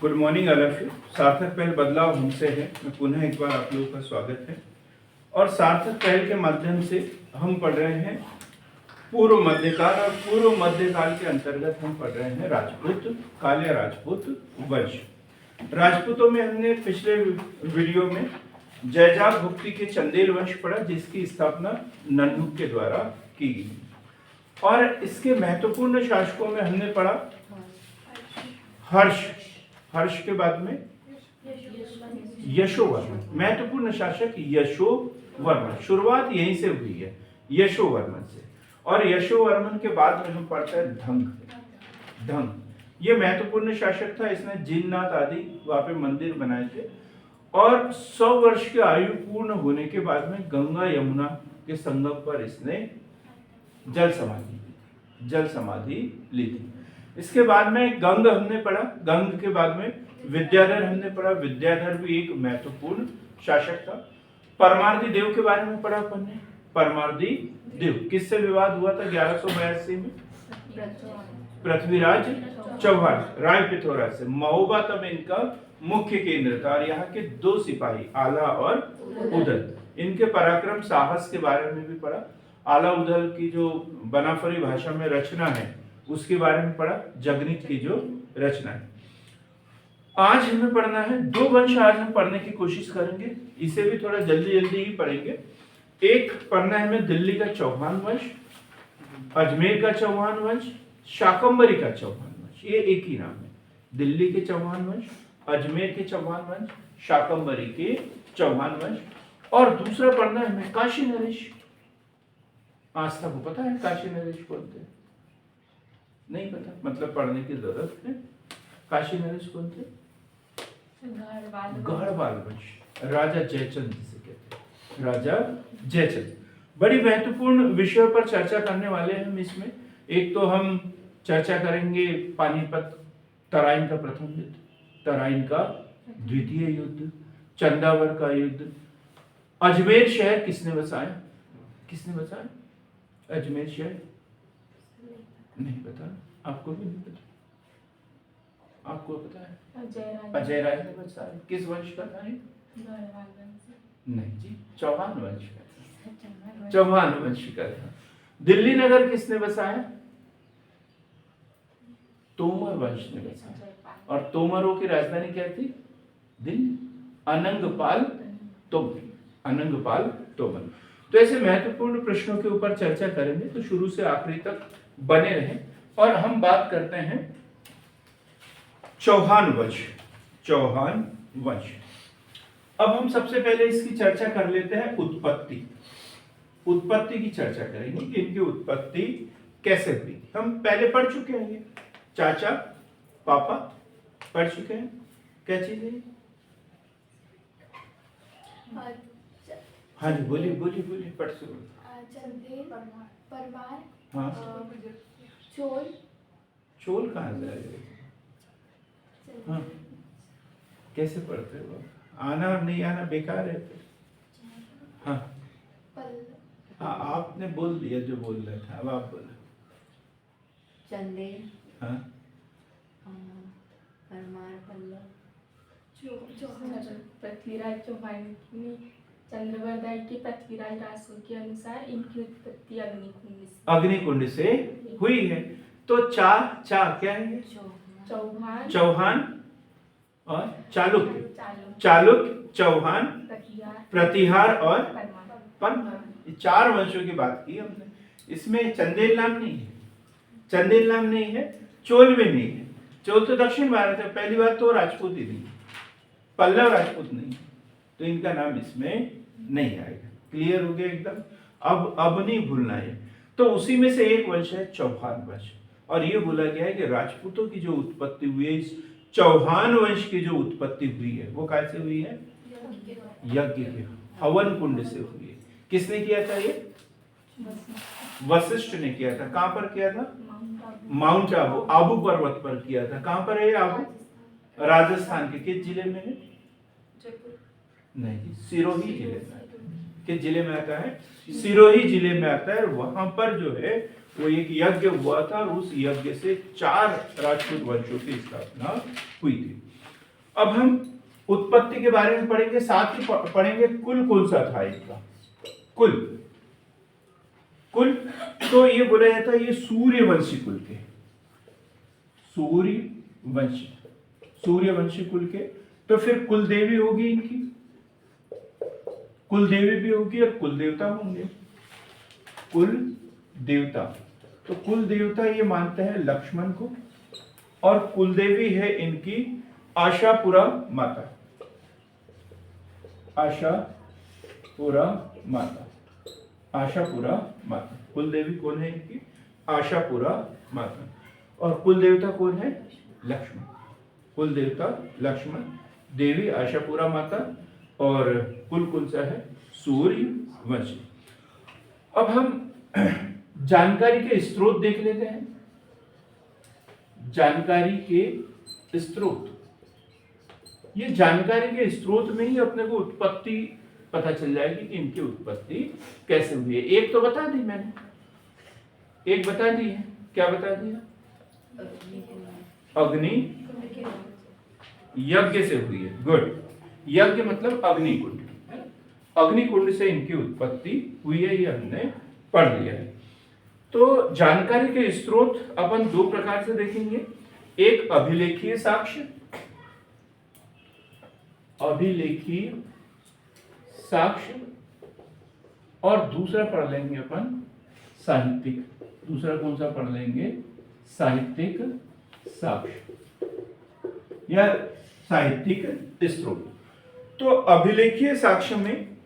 Good morning all of you. सार्थक पहल बदलाव हमसे है, मैं पुनः एक बार आप लोगों का स्वागत है। और सार्थक पहल के माध्यम से हम पढ़ रहे हैं पूर्व मध्यकाल, और पूर्व मध्यकाल के अंतर्गत हम पढ़ रहे हैं राजपूत काल या राजपूत वंश। राजपूतों में हमने पिछले वीडियो में जैजाब भुक्ति के चंदेल वंश पढ़ा, जिसकी स्थापना नन्हुक के द्वारा की गई। और इसके महत्वपूर्ण शासकों में हमने पढ़ा हर्ष के बाद में यशोवर्मन, महत्वपूर्ण शासक यशोवर्मन। शुरुआत यहीं से हुई है, यशोवर्मन से। और यशोवर्मन के बाद में हम पढ़ते हैं धंग। ये महत्वपूर्ण शासक था, इसने जिननाथ आदि वहां पे मंदिर बनाए थे। और 100 वर्ष की आयु पूर्ण होने के बाद में गंगा यमुना के संगम पर इसने जल समाधि ली थी। इसके बाद में गंग हमने पढ़ा, गंग के बाद में विद्याधर हमने पढ़ा। विद्याधर भी एक महत्वपूर्ण शासक था। परमार्दी देव के बारे में पढ़ा अपन ने। परमार्दी देव किससे विवाद हुआ था 1182 में? पृथ्वीराज चौहान राय पिथौरा से। महोबा तब इनका मुख्य केंद्र था, और यहाँ के 2 सिपाही आला और उदल, इनके पराक्रम साहस के बारे में भी पढ़ा। आला उदल की जो बनाफरी भाषा में रचना है उसके बारे में पढ़ा, जगनित की जो रचना है। आज हमें पढ़ना है 2 वंश, आज हम पढ़ने की कोशिश करेंगे, इसे भी थोड़ा जल्दी ही पढ़ेंगे। एक पढ़ना है हमें दिल्ली का चौहान वंश, अजमेर का चौहान वंश, शाकंभरी का चौहान वंश। ये एक ही नाम है, दिल्ली के चौहान वंश, अजमेर के चौहान वंश, शाकंभरी के चौहान वंश। और दूसरा पढ़ना है हमें काशी नरेश। आज तक पता है काशी नरेश कौन थे? नहीं पता, मतलब पढ़ने की जरूरत है। काशी नरेश कौन थे? गढ़वाल वंश, राजा जयचंद जिसे कहते हैं, राजा जयचंद। बड़ी महत्वपूर्ण विषयों पर चर्चा करने वाले हैं हम इसमें। एक तो हम चर्चा करेंगे पानीपत तराइन का प्रथम युद्ध, तराइन का द्वितीय युद्ध, चंदावर का युद्ध, अजमेर शहर किसने बसाया? अजमेर शहर नहीं पता, आपको भी नहीं पता? आपको पता है? अजय राय ने बसाया। किस वंश का था ये? नहीं जी, चौहान वंश का था। चौहान वंश का था। दिल्ली नगर किसने बसाया? तोमर वंश ने बसाया। और तोमरों की राजधानी क्या थी? दिल्ली। अनंगपाल तोमर। तो ऐसे महत्वपूर्ण प्रश्नों के ऊपर चर्चा करेंगे, तो शुरू से आखिरी तक बने रहें। और हम बात करते हैं चौहान वंश। अब हम सबसे पहले इसकी चर्चा कर लेते हैं उत्पत्ति की चर्चा करेंगे कि इनकी उत्पत्ति कैसे हुई। हम पहले पढ़ चुके हैं, ये चाचा पापा पढ़ चुके हैं। क्या चीज है? हाँ जी, बोलिए पढ़ चुके। परमार, हाँ, चोल कहाँ से आएगा? हाँ, कैसे पढ़ते हो? आना और नहीं आना बेकार है। हाँ, आपने बोल दिया जो बोल रहा था, अब आप बोलो। चंदेल, हाँ, परमार, पल्लव, पृथ्वीराज चौहान की चंद्रवरदाई के पृथ्वीराज रासो के अनुसार इनकी उत्पत्ति अग्निकुंड से हुई है। तो चा क्या है? चौहान और चालुक्य, चौहान, प्रतिहार और परमार, 4 वंशों की बात की हमने। इसमें चंदेल नाम नहीं है, चोल भी नहीं है। चोल तो दक्षिण भारत है, पहली बात तो राजपूत ही नहीं, पल्लव राजपूत नहीं, तो इनका नाम इसमें नहीं आएगा। क्लियर हो गया एकदम? अब नहीं भूलना है। तो उसी में से एक वंश है चौहान वंश, और ये बोला गया है कि राजपूतों की जो उत्पत्ति हुई है, इस चौहान वंश की जो उत्पत्ति हुई है वो कैसे हुई है? यज्ञ के हवन कुंड से हुई है। किसने किया था ये? वशिष्ठ ने किया था। कहां पर किया था? माउंट आबू पर्वत पर किया था। कहां पर है आबू? राजस्थान के किस जिले में है? नहीं, सिरोही जिले में। किस जिले में आता है? सिरोही जिले में आता है। वहां पर जो है वो एक यज्ञ हुआ था और उस यज्ञ से 4 राजपूत वंशों की स्थापना हुई थी। अब हम उत्पत्ति के बारे में पढ़ेंगे, साथ ही पढ़ेंगे कुल कौन सा था इनका। कुल तो ये बोला जाता है ये सूर्यवंशी कुल के, सूर्यवंशी कुल के। तो फिर कुल देवी होगी इनकी, कुल देवी भी होगी और कुल देवता होंगे। कुल देवता, तो कुल देवता ये मानते हैं लक्ष्मण को, और कुल देवी है इनकी आशापुरा माता। आशापुरा माता, आशापुरा माता। कुल देवी कौन है इनकी? आशापुरा माता। और कुल देवता कौन है? लक्ष्मण। कुल देवता लक्ष्मण, देवी आशापुरा माता, और कुल कौन सा है? सूर्यवंशी। अब हम जानकारी के स्रोत देख लेते हैं। जानकारी के स्रोत, ये जानकारी के स्रोत में ही अपने को उत्पत्ति पता चल जाएगी कि इनकी उत्पत्ति कैसे हुई है। एक तो बता दी मैंने, एक बता दी है। क्या बता दिया? अग्नि यज्ञ से हुई है। गुड। यज्ञ मतलब अग्निकुंड, अग्निकुंड से इनकी उत्पत्ति हुई है, ये हमने पढ़ लिया है। तो जानकारी के स्रोत अपन 2 प्रकार से देखेंगे। एक अभिलेखीय साक्ष्य, अभिलेखीय साक्ष्य, और दूसरा पढ़ लेंगे अपन साहित्यिक। दूसरा कौन सा पढ़ लेंगे? साहित्यिक साक्ष्य या साहित्यिक स्रोत। तो अभिलेखीय साक्ष्य में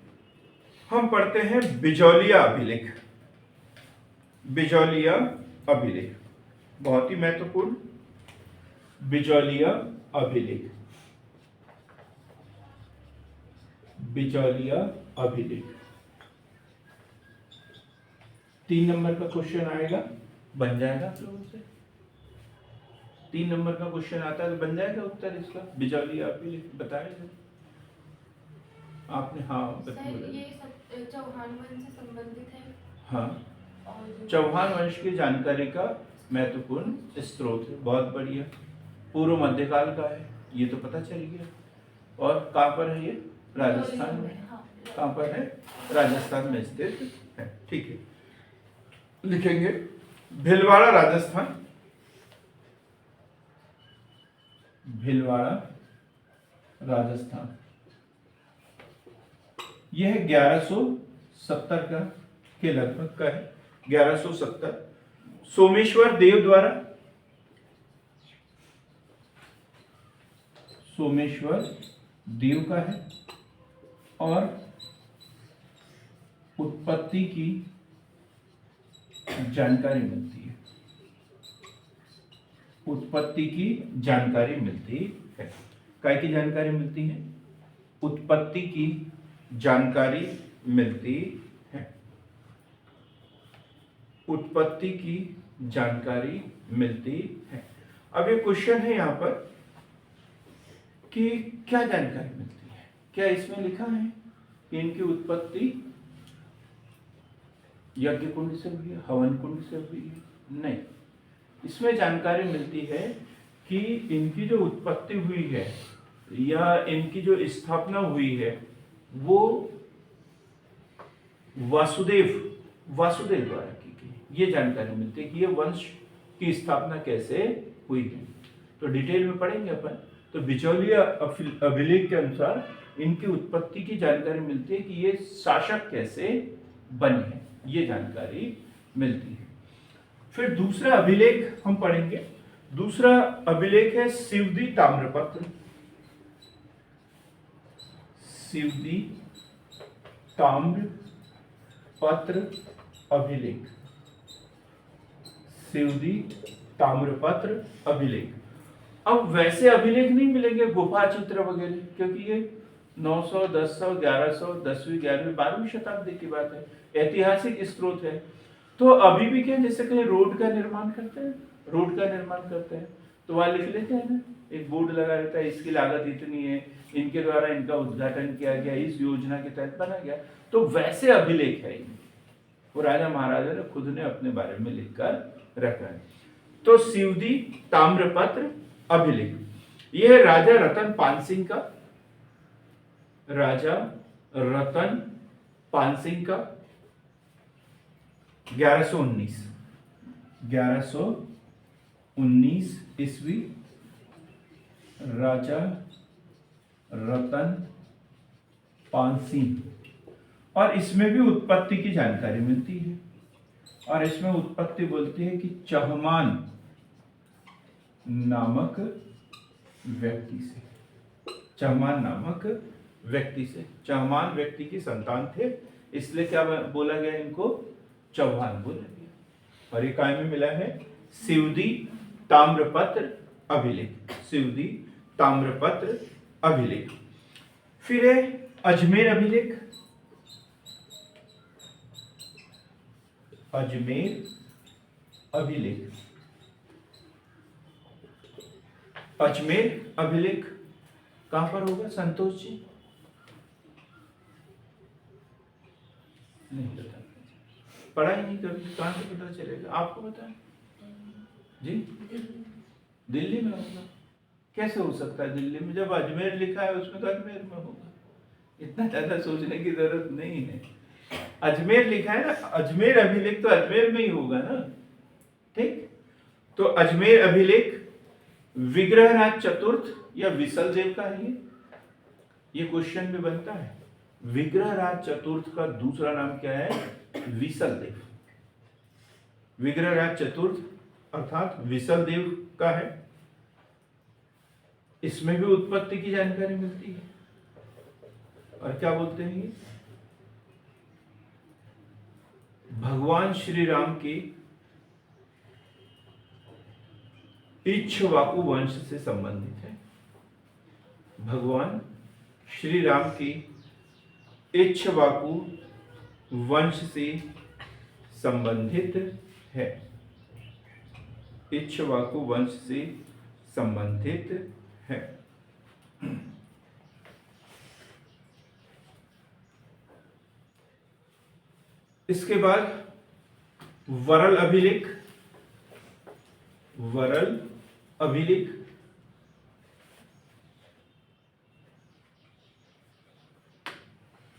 हम पढ़ते हैं बिजौलिया अभिलेख। बिजौलिया अभिलेख बहुत ही महत्वपूर्ण। बिजौलिया अभिलेख, बिजौलिया अभिलेख 3 नंबर का क्वेश्चन आएगा, बन जाएगा आप लोगों से। 3 नंबर का क्वेश्चन आता है तो बन जाएगा उत्तर इसका। बिजौलिया अभिलेख बताएगा आपने? हाँ सर, ये सब चौहान वंश से संबंधित है। हाँ, चौहान वंश की जानकारी का महत्वपूर्ण स्रोत है। बहुत बढ़िया। पूर्व मध्यकाल का है, ये तो पता चल गया। और कहाँ पर है ये? राजस्थान में। कहाँ पर है? राजस्थान में स्थित है। ठीक है, लिखेंगे भीलवाड़ा राजस्थान। भीलवाड़ा राजस्थान, यह 1170 का के लगभग का है। 1170 सोमेश्वर देव द्वारा, सोमेश्वर देव का है। और उत्पत्ति की जानकारी मिलती है, उत्पत्ति की जानकारी मिलती है। काय की जानकारी मिलती है? उत्पत्ति की जानकारी मिलती है, उत्पत्ति की जानकारी मिलती है। अब ये क्वेश्चन है यहाँ पर कि क्या जानकारी मिलती है? क्या इसमें लिखा है कि इनकी उत्पत्ति यज्ञ कुंड से हुई है, हवन कुंड से हुई है? नहीं, इसमें जानकारी मिलती है कि इनकी जो उत्पत्ति हुई है या इनकी जो स्थापना हुई है वो वासुदेव द्वारा की गई। ये जानकारी मिलती है कि ये वंश की स्थापना कैसे हुई है। तो डिटेल में पढ़ेंगे अपन। तो बिचौलिया अभिलेख के अनुसार इनकी उत्पत्ति की जानकारी मिलती है कि ये शासक कैसे बने हैं, ये जानकारी मिलती है। फिर दूसरा अभिलेख हम पढ़ेंगे। दूसरा अभिलेख है शिवदी ताम्रपत्र। शिवदी ताम्रपत्र अभिलेख, शिवदी ताम्रपत्र अभिलेख। अब वैसे अभिलेख नहीं मिलेंगे गुफा चित्र वगैरह, क्योंकि ये 900, 1000, 1100, 10वीं, 11वीं, 12वीं शताब्दी की बात है, ऐतिहासिक स्रोत है। तो अभी भी क्या, जैसे कहीं रोड का निर्माण करते हैं, रोड का निर्माण करते हैं तो वहां लिख लेते हैं ना, एक बोर्ड लगा रहता है, इसकी लागत इतनी है, इनके द्वारा इनका उद्घाटन किया गया, इस योजना के तहत बना गया। तो वैसे अभिलेख है इनके, वो राजा महाराजा ने खुद ने अपने बारे में लिखकर रखा है। तो सिवदी ताम्रपत्र अभिलेख, यह है राजा रतन पाल सिंह का, राजा रतन पाल सिंह का 1119 ईस्वी, राजा रतन पाल सिंह। और इसमें भी उत्पत्ति की जानकारी मिलती है, और इसमें उत्पत्ति बोलती है कि चहमान नामक व्यक्ति से, चहमान नामक व्यक्ति से, चहमान व्यक्ति की संतान थे, इसलिए क्या बोला गया इनको, चौहान बोला गया। और ये काय में मिला है, सिवदी ताम्रपत्र अभिलेख, सिवदी ताम्रपत्र अभिलेख। फिर है अजमेर अभिलेख, अजमेर अभिलेख, अजमेर अभिलेख कहां पर होगा संतोष जी? नहीं पता, पढ़ा ही नहीं कभी, कहां से पता चलेगा? आपको पता है जी? दिल्ली में होगा। कैसे हो सकता है दिल्ली में, जब अजमेर लिखा है उसमें तो अजमेर में होगा, इतना ज्यादा सोचने की जरूरत नहीं है। अजमेर लिखा है ना, अजमेर अभिलेख तो अजमेर में ही होगा ना, ठीक। तो अजमेर अभिलेख विग्रहराज चतुर्थ या विसल देव का है, ये क्वेश्चन में बनता है। विग्रहराज चतुर्थ का दूसरा नाम क्या है? विसल देव। विग्रहराज चतुर्थ अर्थात विसल देव का है। इसमें भी उत्पत्ति की जानकारी मिलती है। और क्या बोलते हैं ये? भगवान श्री राम के इक्ष्वाकु वंश से संबंधित है। भगवान श्री राम के इक्ष्वाकु वंश से संबंधित है, इक्ष्वाकु वंश से संबंधित है। इसके बाद वरल अभिलेख, वरल अभिलेख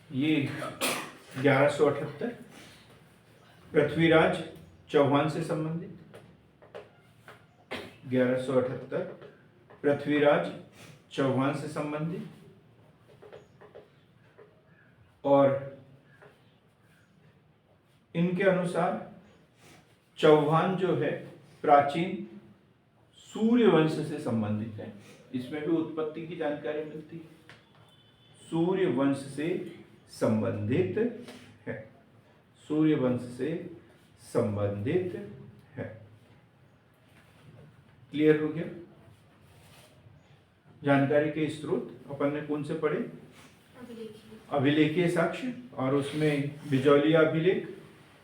ये 1178 पृथ्वीराज चौहान से संबंधित, 1178 पृथ्वीराज चौहान से संबंधित। और इनके अनुसार चौहान जो है प्राचीन सूर्य वंश से संबंधित है। इसमें भी उत्पत्ति की जानकारी मिलती है, सूर्य वंश से संबंधित है, सूर्य वंश से संबंधित है। क्लियर हो गया? जानकारी के स्रोत अपन ने कौन से पढ़े? अभिलेखीय साक्ष्य, और उसमें बिजौलिया अभिलेख,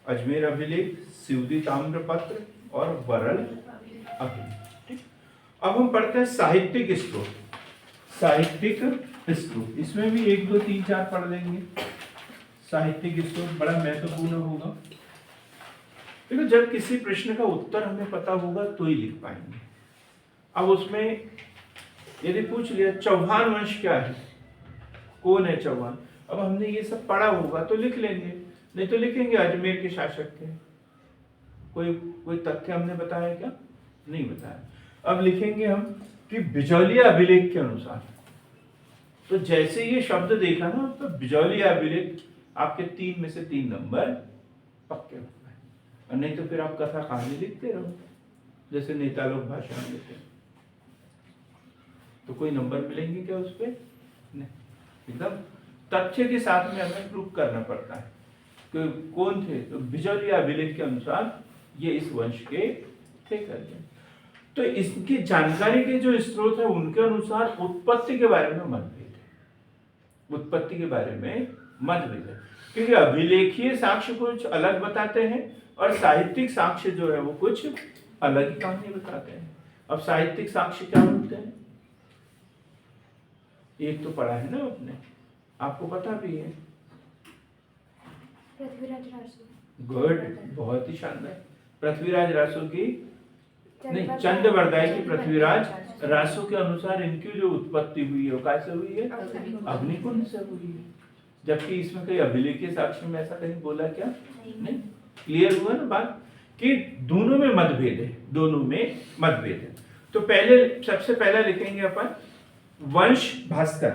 अजमेर अभिलेख, सिवदी ताम्रपत्र और वरल अभिलेख। ठीक, अब हम पढ़ते हैं साहित्यिक स्रोत। साहित्यिक स्रोत, इसमें भी 1 2 3 4 पढ़ लेंगे। साहित्यिक स्रोत बड़ा महत्वपूर्ण होगा। देखो, जब किसी प्रश्न का उत्तर हमें पता होगा तो ही लिख पाएंगे। अब उसमें यदि पूछ लिया चौहान वंश क्या है, कौन है चौहान, अब हमने ये सब पढ़ा होगा तो लिख लेंगे, नहीं तो लिखेंगे अजमेर के शासक थे। कोई तथ्य हमने बताया क्या? नहीं बताया। अब लिखेंगे हम कि बिजौलिया अभिलेख के अनुसार। तो जैसे ये शब्द देखा ना, तो बिजौलिया अभिलेख आपके 3 में से 3 नंबर पक्के हो गए। और नहीं तो फिर आप कथा कहानी लिखते रहो, जैसे नेता लोग भाषण देते हैं, तो कोई नंबर मिलेंगे क्या उस पर? नहीं। एकदम तथ्य के साथ में हमें प्रूफ करना पड़ता है कि कौन थे। तो बिजौलिया अभिलेख के अनुसार ये इस वंश के थे करके। तो इसकी जानकारी के जो स्रोत है उनके अनुसार उत्पत्ति के बारे में मतभेद है, उत्पत्ति के बारे में मतभेद है, क्योंकि अभिलेखीय साक्ष्य कुछ अलग बताते हैं और साहित्यिक साक्ष्य जो है वो कुछ अलग ही कहानी बताते हैं। अब साहित्यिक साक्ष्य क्या होते हैं? एक तो पढ़ा है ना आपने, आपको पता भी है। पृथ्वीराज रासो। गुड, बहुत ही शानदार। पृथ्वीराज रासो की नहीं, चंद्रवरदाई की पृथ्वीराज रासो के अनुसार इनकी जो उत्पत्ति हुई है वो कैसे हुई है? अग्निकुंड से हुई है। जबकि इसमें कहीं अभिलेखीय साक्ष्य में ऐसा कहीं बोला क्या? नहीं। क्लियर हुआ ना बात कि दोनों में मतभेद है, दोनों में मतभेद है। तो पहले सबसे पहला लिखेंगे अपन वंश भास्कर।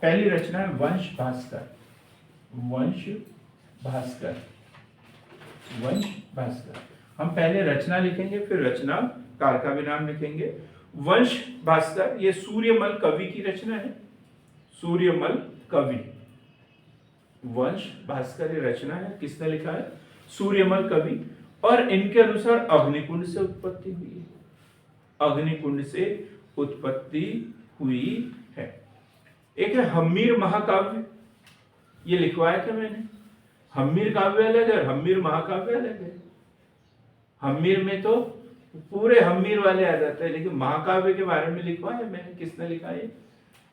पहली रचना है वंश भास्कर। वंश भास्कर, वंश भास्कर। हम पहले रचना लिखेंगे फिर रचनाकार का भी नाम लिखेंगे। वंश भास्कर ये सूर्यमल कवि की रचना है। सूर्यमल कवि, वंश भास्कर ये रचना है, किसने लिखा है? सूर्यमल कवि। और इनके अनुसार अग्निकुंड से उत्पत्ति हुई है। अग्निकुंड से उत्पत्ति हुई है। एक है हम्मीर महाकाव्य, ये लिखवाया था मैंने। हम्मीर काव्य अलग है, हम्मीर महाकाव्य अलग है। हम्मीर में तो पूरे हम्मीर वाले आ जाते हैं, लेकिन महाकाव्य के बारे में लिखवाया मैंने। किसने लिखा है?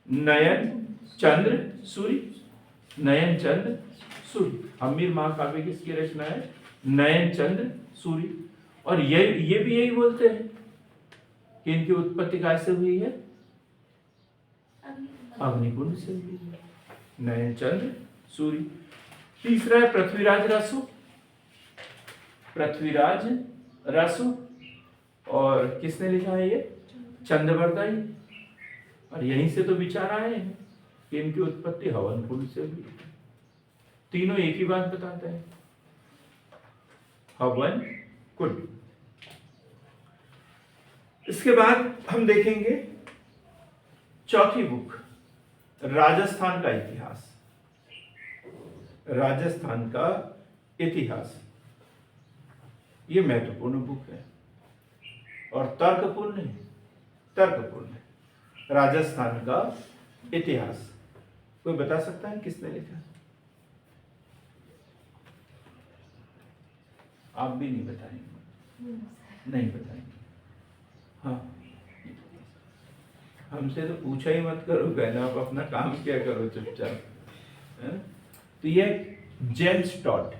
नयन चंद्र सूरी। नयन चंद्र सूरी। हम्मीर महाकाव्य किसकी रचना है? नयन चंद्र सूरी। और ये भी यही बोलते हैं कि इनकी उत्पत्ति कैसे हुई है? अग्निकुंड से हुई है। नयन चंद्र सूरी। तीसरा है पृथ्वीराज रासो। पृथ्वीराज रासो, और किसने लिखा है ये? चंद्रवरदाई। और यहीं से तो विचार आए हैं कि इनकी उत्पत्ति हवन कुंड से हुई। तीनों एक ही बात बताते हैं, हवन कुंड। इसके बाद हम देखेंगे चौथी बुक, राजस्थान का इतिहास। राजस्थान का इतिहास ये महत्वपूर्ण बुक है और तर्कपूर्ण है। तर्कपूर्ण है। राजस्थान का इतिहास कोई बता सकता है किसने लिखा? आप भी नहीं बताएंगे? नहीं बताएंगे। हाँ, हमसे तो पूछा ही मत करो, कहना आप अपना काम क्या करो चुपचाप। तो ये जेम्स टॉड,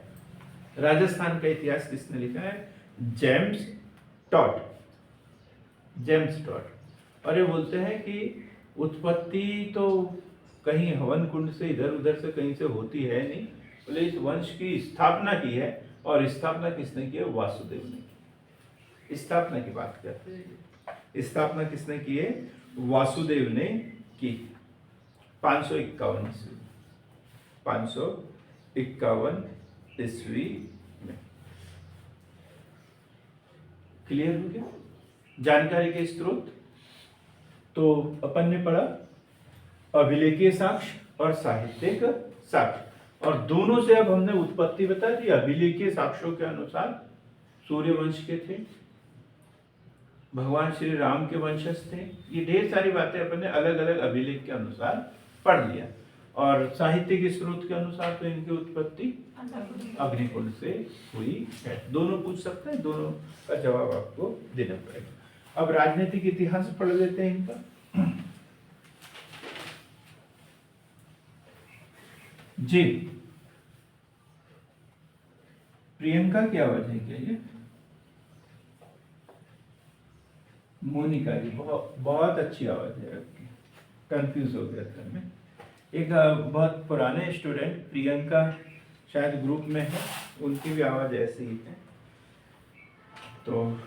राजस्थान का इतिहास किसने लिखा है? James Tod. James Tod. और ये बोलते हैं कि उत्पत्ति तो कहीं हवन कुंड से इधर उधर से कहीं से होती है नहीं, बोले इस वंश की स्थापना की है। और स्थापना किसने की है? वासुदेव ने की। स्थापना की बात करते हैं। स्थापना किसने की है? वासुदेव ने की। 551 ईस्वी, 551 ईस्वी में। क्लियर हो गया? जानकारी के स्रोत तो अपन ने पढ़ा अभिलेखीय साक्ष्य और साहित्यिक साक्ष्य, और दोनों से अब हमने उत्पत्ति बता दी। अभिलेखीय साक्ष्यों के अनुसार सूर्यवंश के थे, भगवान श्री राम के वंशज थे। ये ढेर सारी बातें अपन ने अलग अलग अभिलेख के अनुसार पढ़ लिया। और साहित्य के स्रोत के अनुसार तो इनकी उत्पत्ति अग्निकुंड से हुई है। दोनों पूछ सकते हैं, दोनों का जवाब आपको देना पड़ेगा। अब राजनीतिक इतिहास पढ़ लेते हैं इनका। जी, प्रियंका की आवाज है क्या ये? मोनिका जी, बहुत अच्छी आवाज है आपकी। कंफ्यूज हो गया था मैं। एक बहुत पुराने स्टूडेंट प्रियंका शायद ग्रुप में है, उनकी भी आवाज ऐसी ही है। तो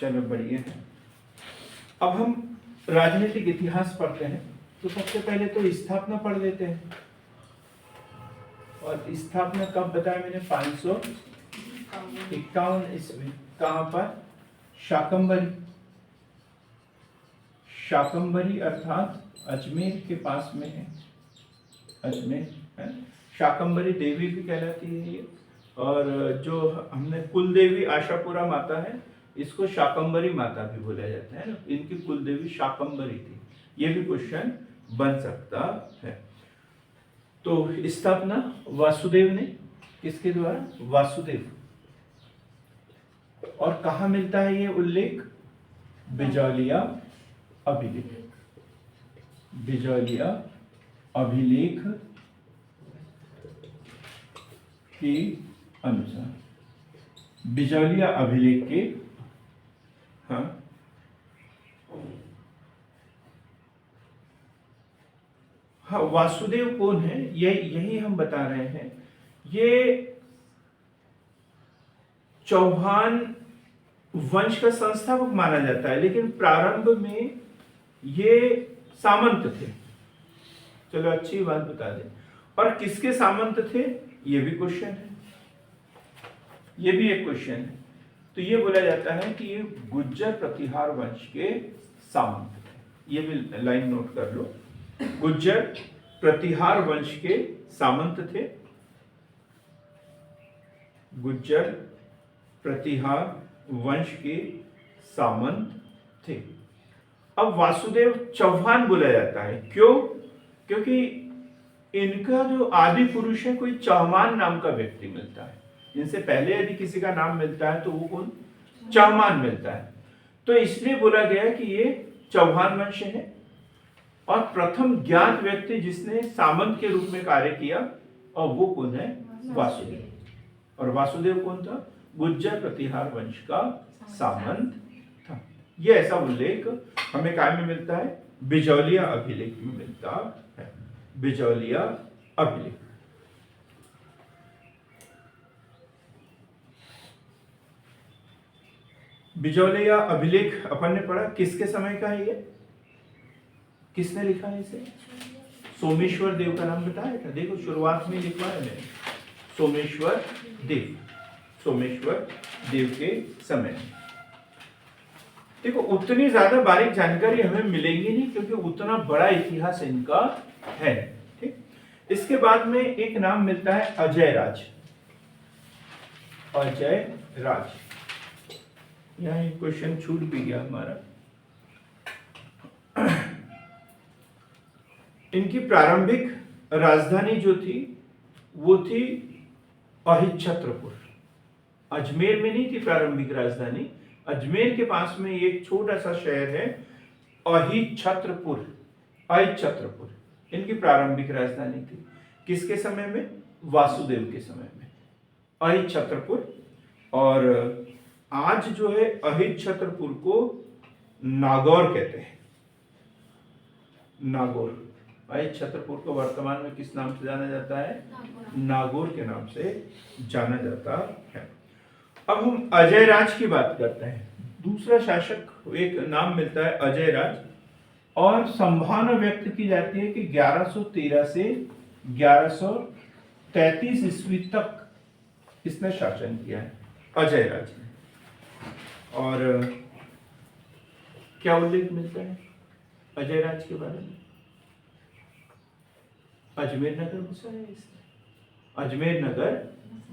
चलो बढ़िया है। अब हम राजनीतिक इतिहास पढ़ते हैं। तो सबसे पहले तो स्थापना पढ़ लेते हैं। और स्थापना कब बताया मैंने? 551 ईस्वी। कहाँ पर? शाकंभरी। शाकंभरी अर्थात अजमेर के पास में है। अजमेर है। शाकंभरी देवी भी कहलाती है ये। और जो हमने कुल देवी आशापुरा माता है, इसको शाकंभरी माता भी बोला जाता है ना। इनकी कुल देवी शाकंभरी थी। ये भी क्वेश्चन बन सकता है। तो स्थापना वासुदेव ने, किसके द्वारा? वासुदेव। और कहाँ मिलता है ये उल्लेख? बिजौलिया अभिलेख। बिजौलिया अभिलेख के अनुसार। बिजौलिया अभिलेख के हाँ हाँ वासुदेव कौन है, यही हम बता रहे हैं। ये चौहान वंश का संस्थापक माना जाता है, लेकिन प्रारंभ में ये सामंत थे। चलो अच्छी बात बता दें। और किसके सामंत थे, ये भी क्वेश्चन है, ये भी एक क्वेश्चन है। तो ये बोला जाता है कि ये गुज्जर प्रतिहार वंश के सामंत थे। ये भी लाइन नोट कर लो, गुज्जर प्रतिहार वंश के सामंत थे, गुज्जर प्रतिहार वंश के सामंत थे। अब वासुदेव चौहान बोला जाता है, क्यों? क्योंकि इनका जो आदि पुरुष है कोई चौहान नाम का व्यक्ति मिलता है। इनसे पहले यदि किसी का नाम मिलता है तो वो कौन? चौहान मिलता है। तो इसलिए बोला गया कि ये चौहान वंश है। और प्रथम ज्ञात व्यक्ति जिसने सामंत के रूप में कार्य किया, और वो कौन है? वासुदेव। और वासुदेव कौन था? गुज्जर प्रतिहार वंश का सामंत था। ये ऐसा उल्लेख हमें काय में मिलता है? बिजौलिया अभिलेख में मिलता है। बिजौलिया अभिलेख। बिजौलिया अभिलेख अपन ने पढ़ा, किसके समय का है ये? किसने लिखा है इसे? सोमेश्वर देव का नाम बताया था। देखो शुरुआत में लिखा है मैंने, सोमेश्वर देव, सोमेश्वर देव के समय। देखो उतनी ज्यादा बारीक जानकारी हमें मिलेगी नहीं, क्योंकि उतना बड़ा इतिहास इनका है। ठीक, इसके बाद में एक नाम मिलता है अजय राज। अजय राज, यहाँ एक क्वेश्चन छूट भी गया हमारा। इनकी प्रारंभिक राजधानी जो थी वो थी अहिच्छत्रपुर। अजमेर में नहीं थी प्रारंभिक राजधानी, अजमेर के पास में एक छोटा सा शहर है अहिच्छत्रपुर। अहिच्छत्रपुर इनकी प्रारंभिक राजधानी थी। किसके समय में? वासुदेव के समय में अहिच्छत्रपुर। और आज जो है अहिच्छत्रपुर को नागौर कहते हैं। नागौर, अहिच्छत्रपुर को वर्तमान में किस नाम से जाना जाता है? नागौर के नाम से जाना जाता है। अब हम अजय राज की बात करते हैं। दूसरा शासक एक नाम मिलता है अजय राज, और संभावना व्यक्त की जाती है कि 1113 से 1133 ईस्वी तक इसने शासन किया है अजय राज ने। और क्या उल्लेख मिलता है अजय राज के बारे में? अजमेर नगर बसाया इसने, अजमेर नगर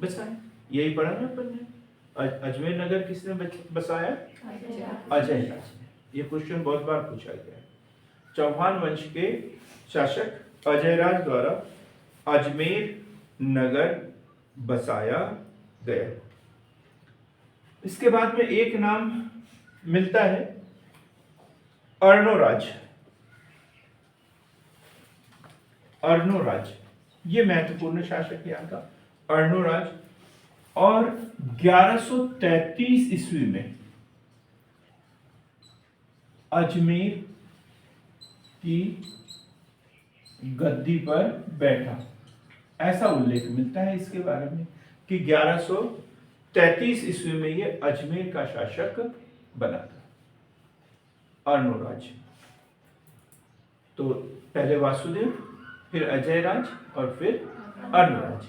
बसाया, यही पढ़ा ना अपन ने। अजमेर नगर किसने बसाया? अजय राज ने। ये क्वेश्चन बहुत बार पूछा गया है। चौहान वंश के शासक अजय राज द्वारा अजमेर नगर बसाया गया। इसके बाद में एक नाम मिलता है अर्णोराज। अर्णोराज ये महत्वपूर्ण शासक यहाँ का, अर्णोराज। और 1133 ईस्वी में अजमेर की गद्दी पर बैठा, ऐसा उल्लेख मिलता है इसके बारे में कि 1133 ईस्वी में ये अजमेर का शासक बना था अर्णोराज। तो पहले वासुदेव, फिर अजय राज और फिर अर्णोराज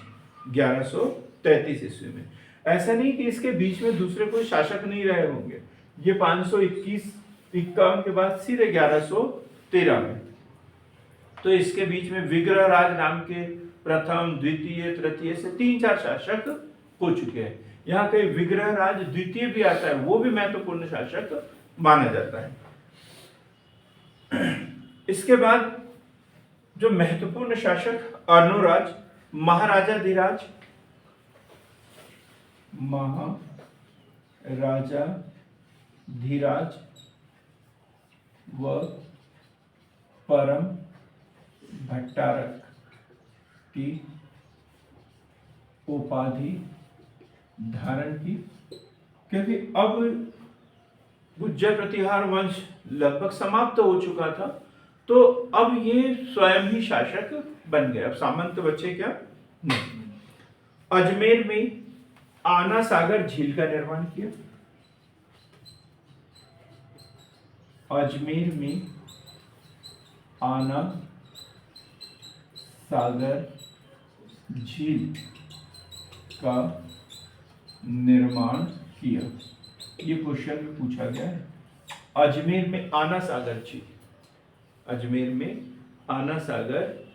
1133 ईस्वी में। ऐसा नहीं कि इसके बीच में दूसरे कोई शासक नहीं रहे होंगे। ये 521-51 के बाद सीधे 1113 में, तो इसके बीच में विग्रह राज नाम के प्रथम, द्वितीय, तृतीय से 3-4 शासक हो चुके हैं। यहाँ कहीं विग्रह राज द्वितीय भी आता है, वो भी महत्वपूर्ण शासक माना जाता है। इसके बाद जो महत्वपूर्ण शासक अर्णोराज, महाराजाधिराज, महाराजाधिराज व परम भट्टारक की उपाधि धारण की, क्योंकि अब गुज्जर प्रतिहार वंश लगभग समाप्त हो चुका था, तो अब ये स्वयं ही शासक बन गए, अब सामंत बचे क्या नहीं। अजमेर में आना सागर झील का निर्माण किया। अजमेर में आना सागर झील का निर्माण किया। ये क्वेश्चन में पूछा गया है। अजमेर में आना सागर झील, अजमेर में आना सागर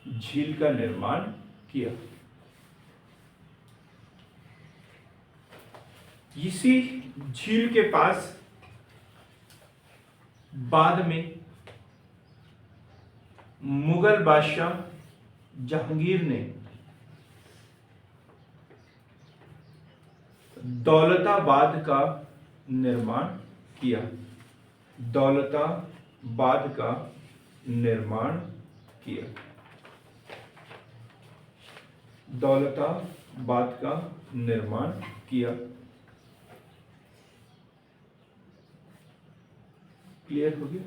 झील का निर्माण किया। इसी झील के पास बाद में मुगल बादशाह जहांगीर ने दौलताबाद का निर्माण किया। दौलताबाद का निर्माण किया। दौलताबाद का निर्माण किया। क्लियर हो गया?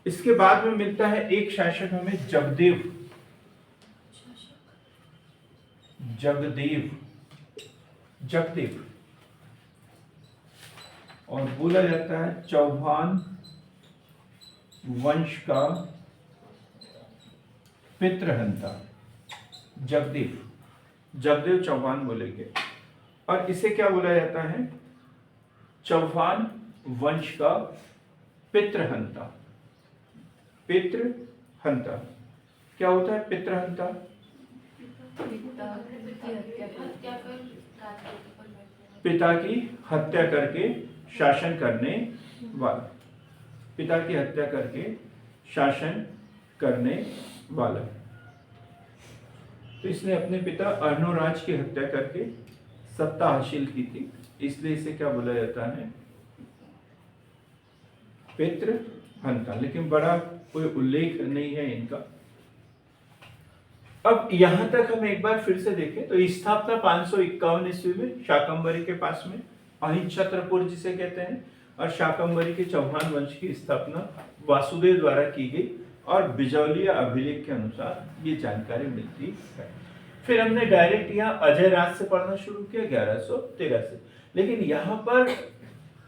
इसके बाद में मिलता है एक शासक हमें जगदेव। जगदेव, जगदेव, और बोला जाता है चौहान वंश का पितृहंता। जगदेव, जगदेव चौहान बोलेंगे, और इसे क्या बोला जाता है? चौहान वंश का पितृहंता। पितृहंता क्या होता है? पितृहंता पिता की हत्या करके शासन करने वाला। पिता की हत्या करके शासन करने वाला। तो इसने अपने पिता अर्णोराज की हत्या करके सत्ता हासिल की थी, इसलिए इसे क्या बोला जाता है? पितृहंता। लेकिन बड़ा कोई उल्लेख नहीं है इनका। अब यहां तक हम एक बार फिर से देखें तो स्थापना 551 ईस्वी में शाकंभरी के पास में अहिच्छत्रपुर जिसे कहते हैं, और शाकंभरी के चौहान वंश की स्थापना वासुदेव द्वारा की गई, और बिजौलिया अभिलेख के अनुसार ये जानकारी मिलती है। फिर हमने डायरेक्ट यहाँ अजय राज से पढ़ना शुरू किया 1113 से। लेकिन यहाँ पर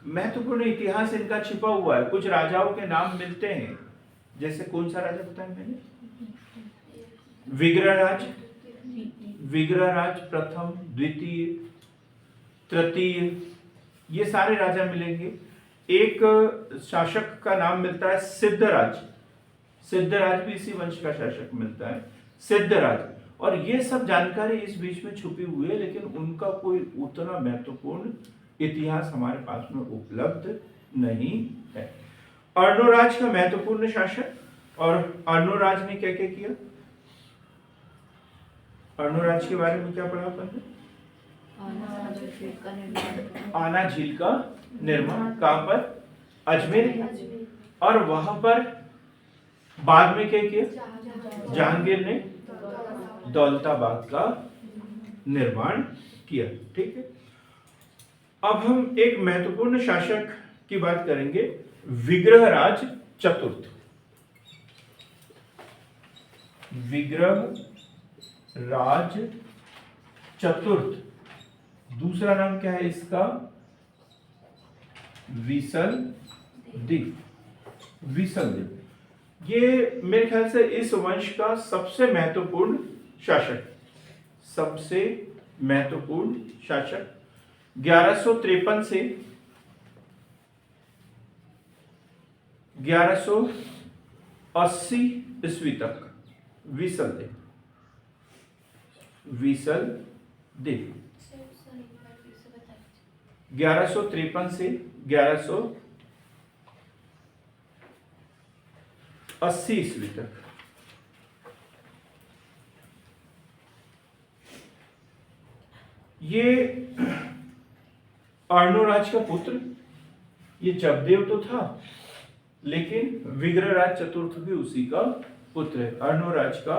महत्वपूर्ण इतिहास इनका छिपा हुआ है। कुछ राजाओं के नाम मिलते हैं, जैसे कौन सा राजा बताया मैंने? विग्रहराज, विग्रहराज प्रथम, द्वितीय, तृतीय, ये सारे राजा मिलेंगे। एक शासक का नाम मिलता है सिद्धराज। सिद्धराज भी इसी वंश का शासक मिलता है, सिद्धराज। और ये सब जानकारी इस बीच में छुपी हुई है, लेकिन उनका कोई उतना महत्वपूर्ण इतिहास हमारे पास में उपलब्ध नहीं है। अर्णोराज का महत्वपूर्ण शासक, और अर्णोराज ने क्या क्या किया? अर्णोराज के बारे में क्या पढ़ा अपन ने? आना झील का निर्माण। कहां पर? अजमेर। और वहां पर बाद में क्या किया? जहांगीर ने दौलताबाद का निर्माण किया। ठीक है। अब हम एक महत्वपूर्ण शासक की बात करेंगे, विग्रहराज चतुर्थ। विग्रहराज चतुर्थ, दूसरा नाम क्या है इसका? विसलदेव। विसलदेव, ये मेरे ख्याल से इस वंश का सबसे महत्वपूर्ण शासक, सबसे महत्वपूर्ण शासक। 1153 से 1180 ईस्वी तक विसलदेव। विसलदेव 1153 से 1180 ईस्वी तक। ये अर्णोराज का पुत्र, ये जगदेव तो था, लेकिन विग्रहराज चतुर्थ भी उसी का पुत्र है, अर्णोराज का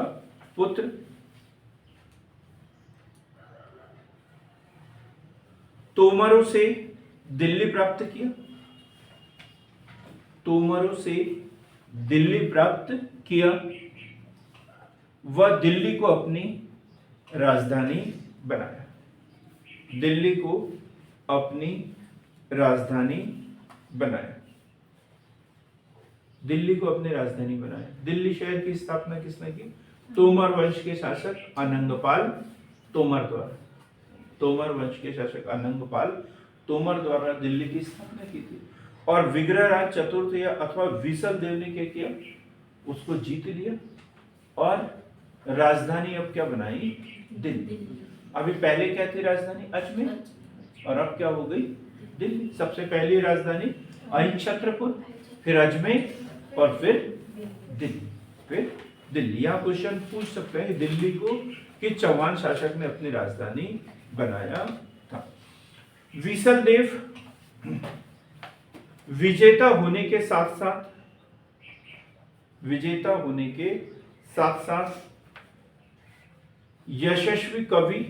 पुत्र। तोमरों से दिल्ली प्राप्त किया, तोमरों से दिल्ली प्राप्त किया। वह दिल्ली को अपनी राजधानी बनाया, दिल्ली को अपनी राजधानी बनाया, दिल्ली को अपनी राजधानी बनाया। दिल्ली शहर की स्थापना किसने की? तोमर वंश के शासक अनंगपाल तोमर द्वारा, तोमर वंश के शासक अनंगपाल तोमर द्वारा दिल्ली की स्थापना की थी। और विग्रहराज चतुर्थ या अथवा विसल देव ने क्या किया? उसको जीत लिया और राजधानी अब क्या बनाई? दिल्ली। अभी पहले क्या थी राजधानी? अजमेर, और अब क्या हो गई? दिल्ली। सबसे पहली राजधानी अहिच्छत्रपुर, फिर अजमेर और फिर दिल्ली, फिर दिल्ली। यहाँ क्वेश्चन पूछ सकते हैं दिल्ली को कि चौहान शासक ने अपनी राजधानी बनाया था। विसल देव विजेता होने के साथ साथ, विजेता होने के साथ साथ यशस्वी कवि,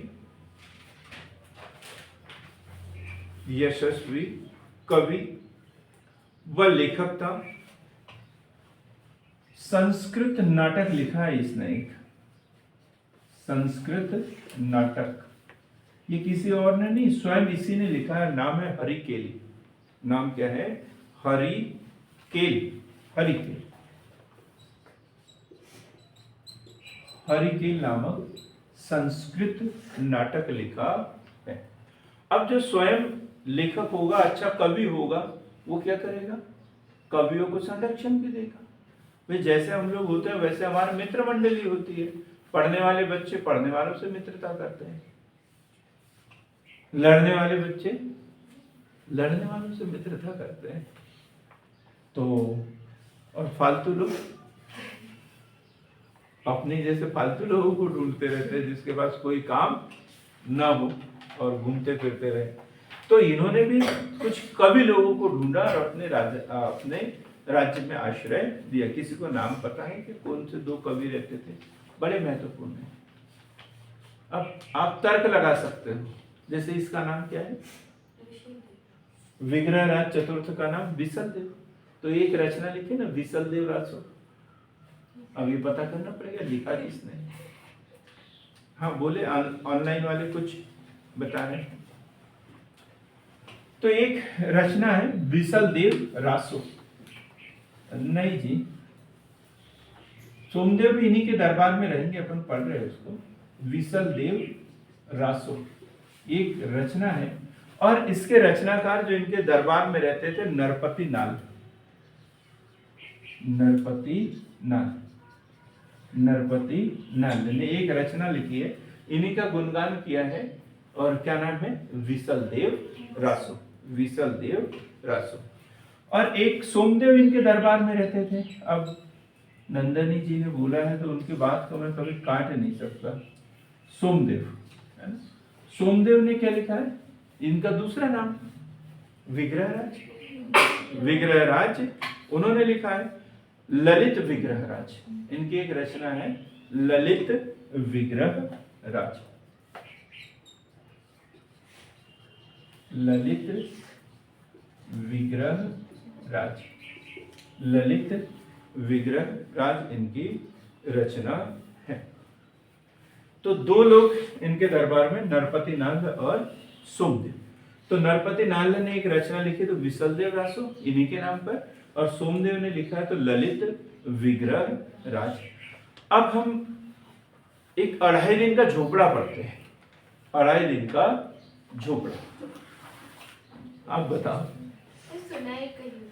यशस्वी कवि व लेखक था। संस्कृत नाटक लिखा है इसने, एक संस्कृत नाटक। ये किसी और ने नहीं, स्वयं इसी ने लिखा है। नाम है हरिकेली। नाम क्या है? हरिकेली। हरिकेली, हरिकेल नामक संस्कृत नाटक लिखा है। अब जो स्वयं लेखक होगा, अच्छा कवि होगा, वो क्या करेगा? कवियों को संरक्षण भी देगा। वे जैसे हम लोग होते हैं वैसे हमारी मित्र मंडली होती है। पढ़ने वाले बच्चे पढ़ने वालों से मित्रता करते हैं, लड़ने वाले बच्चे लड़ने वालों से मित्रता करते हैं। तो और फालतू लोग अपने जैसे फालतू लोगों को ढूंढते रहते हैं जिसके पास कोई काम ना हो और घूमते फिरते रहे। तो इन्होंने भी कुछ कवि लोगों को ढूंढा और अपने राज्य में आश्रय दिया। किसी को नाम पता है कि कौन से दो कवि रहते थे? बड़े महत्वपूर्ण है। अब आप तर्क लगा सकते हो, जैसे इसका नाम क्या है? विग्रहराज चतुर्थ का नाम विसल देव। तो एक रचना लिखी ना, विसल देव रासो। अब ये पता करना पड़ेगा लिखा किसने। हाँ बोले, ऑनलाइन वाले कुछ बता रहे हैं। तो एक रचना है विसल देव रासो। नहीं जी, सोमदेव भी इन्हीं के दरबार में रहेंगे, अपन पढ़ रहे हैं उसको। विसल देव रासो एक रचना है, और इसके रचनाकार जो इनके दरबार में रहते थे, नरपति नाल। नरपति नाल, नरपति नाल ने एक रचना लिखी है, इन्हीं का गुणगान किया है। और क्या नाम है? विसल देव रासो। विसल देव रासो। और एक सोमदेव इनके दरबार में रहते थे। अब नंदनी जी ने बोला है तो उनकी बात को मैं कभी काट नहीं सकता। सोमदेव है ना? सोमदेव ने क्या लिखा है? इनका दूसरा नाम विग्रहराज। विग्रहराज उन्होंने लिखा है ललित विग्रहराज। इनकी एक रचना है ललित विग्रहराज। ललित विग्रहराज, ललित विग्रहराज इनकी रचना है। तो दो लोग इनके दरबार में, नरपति नाल और सोमदेव। तो नरपति नाल ने एक रचना लिखी तो विसल देव रासो इन्हीं के नाम पर, और सोमदेव ने लिखा है तो ललित विग्रहराज। अब हम एक 2.5 दिन का झोपड़ा पढ़ते हैं। 2.5 दिन का झोपड़ा, आप बताओ। सुना है कहीं पर।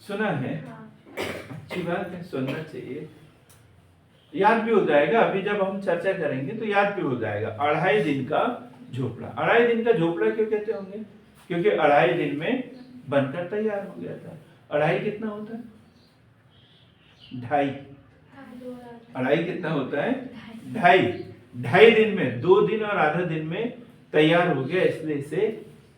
सुना है? हाँ। अच्छी बात है, सुनना चाहिए, याद भी हो जाएगा। अभी जब हम चर्चा करेंगे तो याद भी हो जाएगा। 2.5 दिन का झोपड़ा। 2.5 दिन का झोपड़ा क्यों कहते होंगे? क्योंकि 2.5 दिन में बनकर तैयार हो गया था। 2.5 कितना होता है? 2.5। 2.5 कितना होता है? 2.5 दिन में, 2 दिन और आधा दिन में तैयार हो गया, इसलिए इसे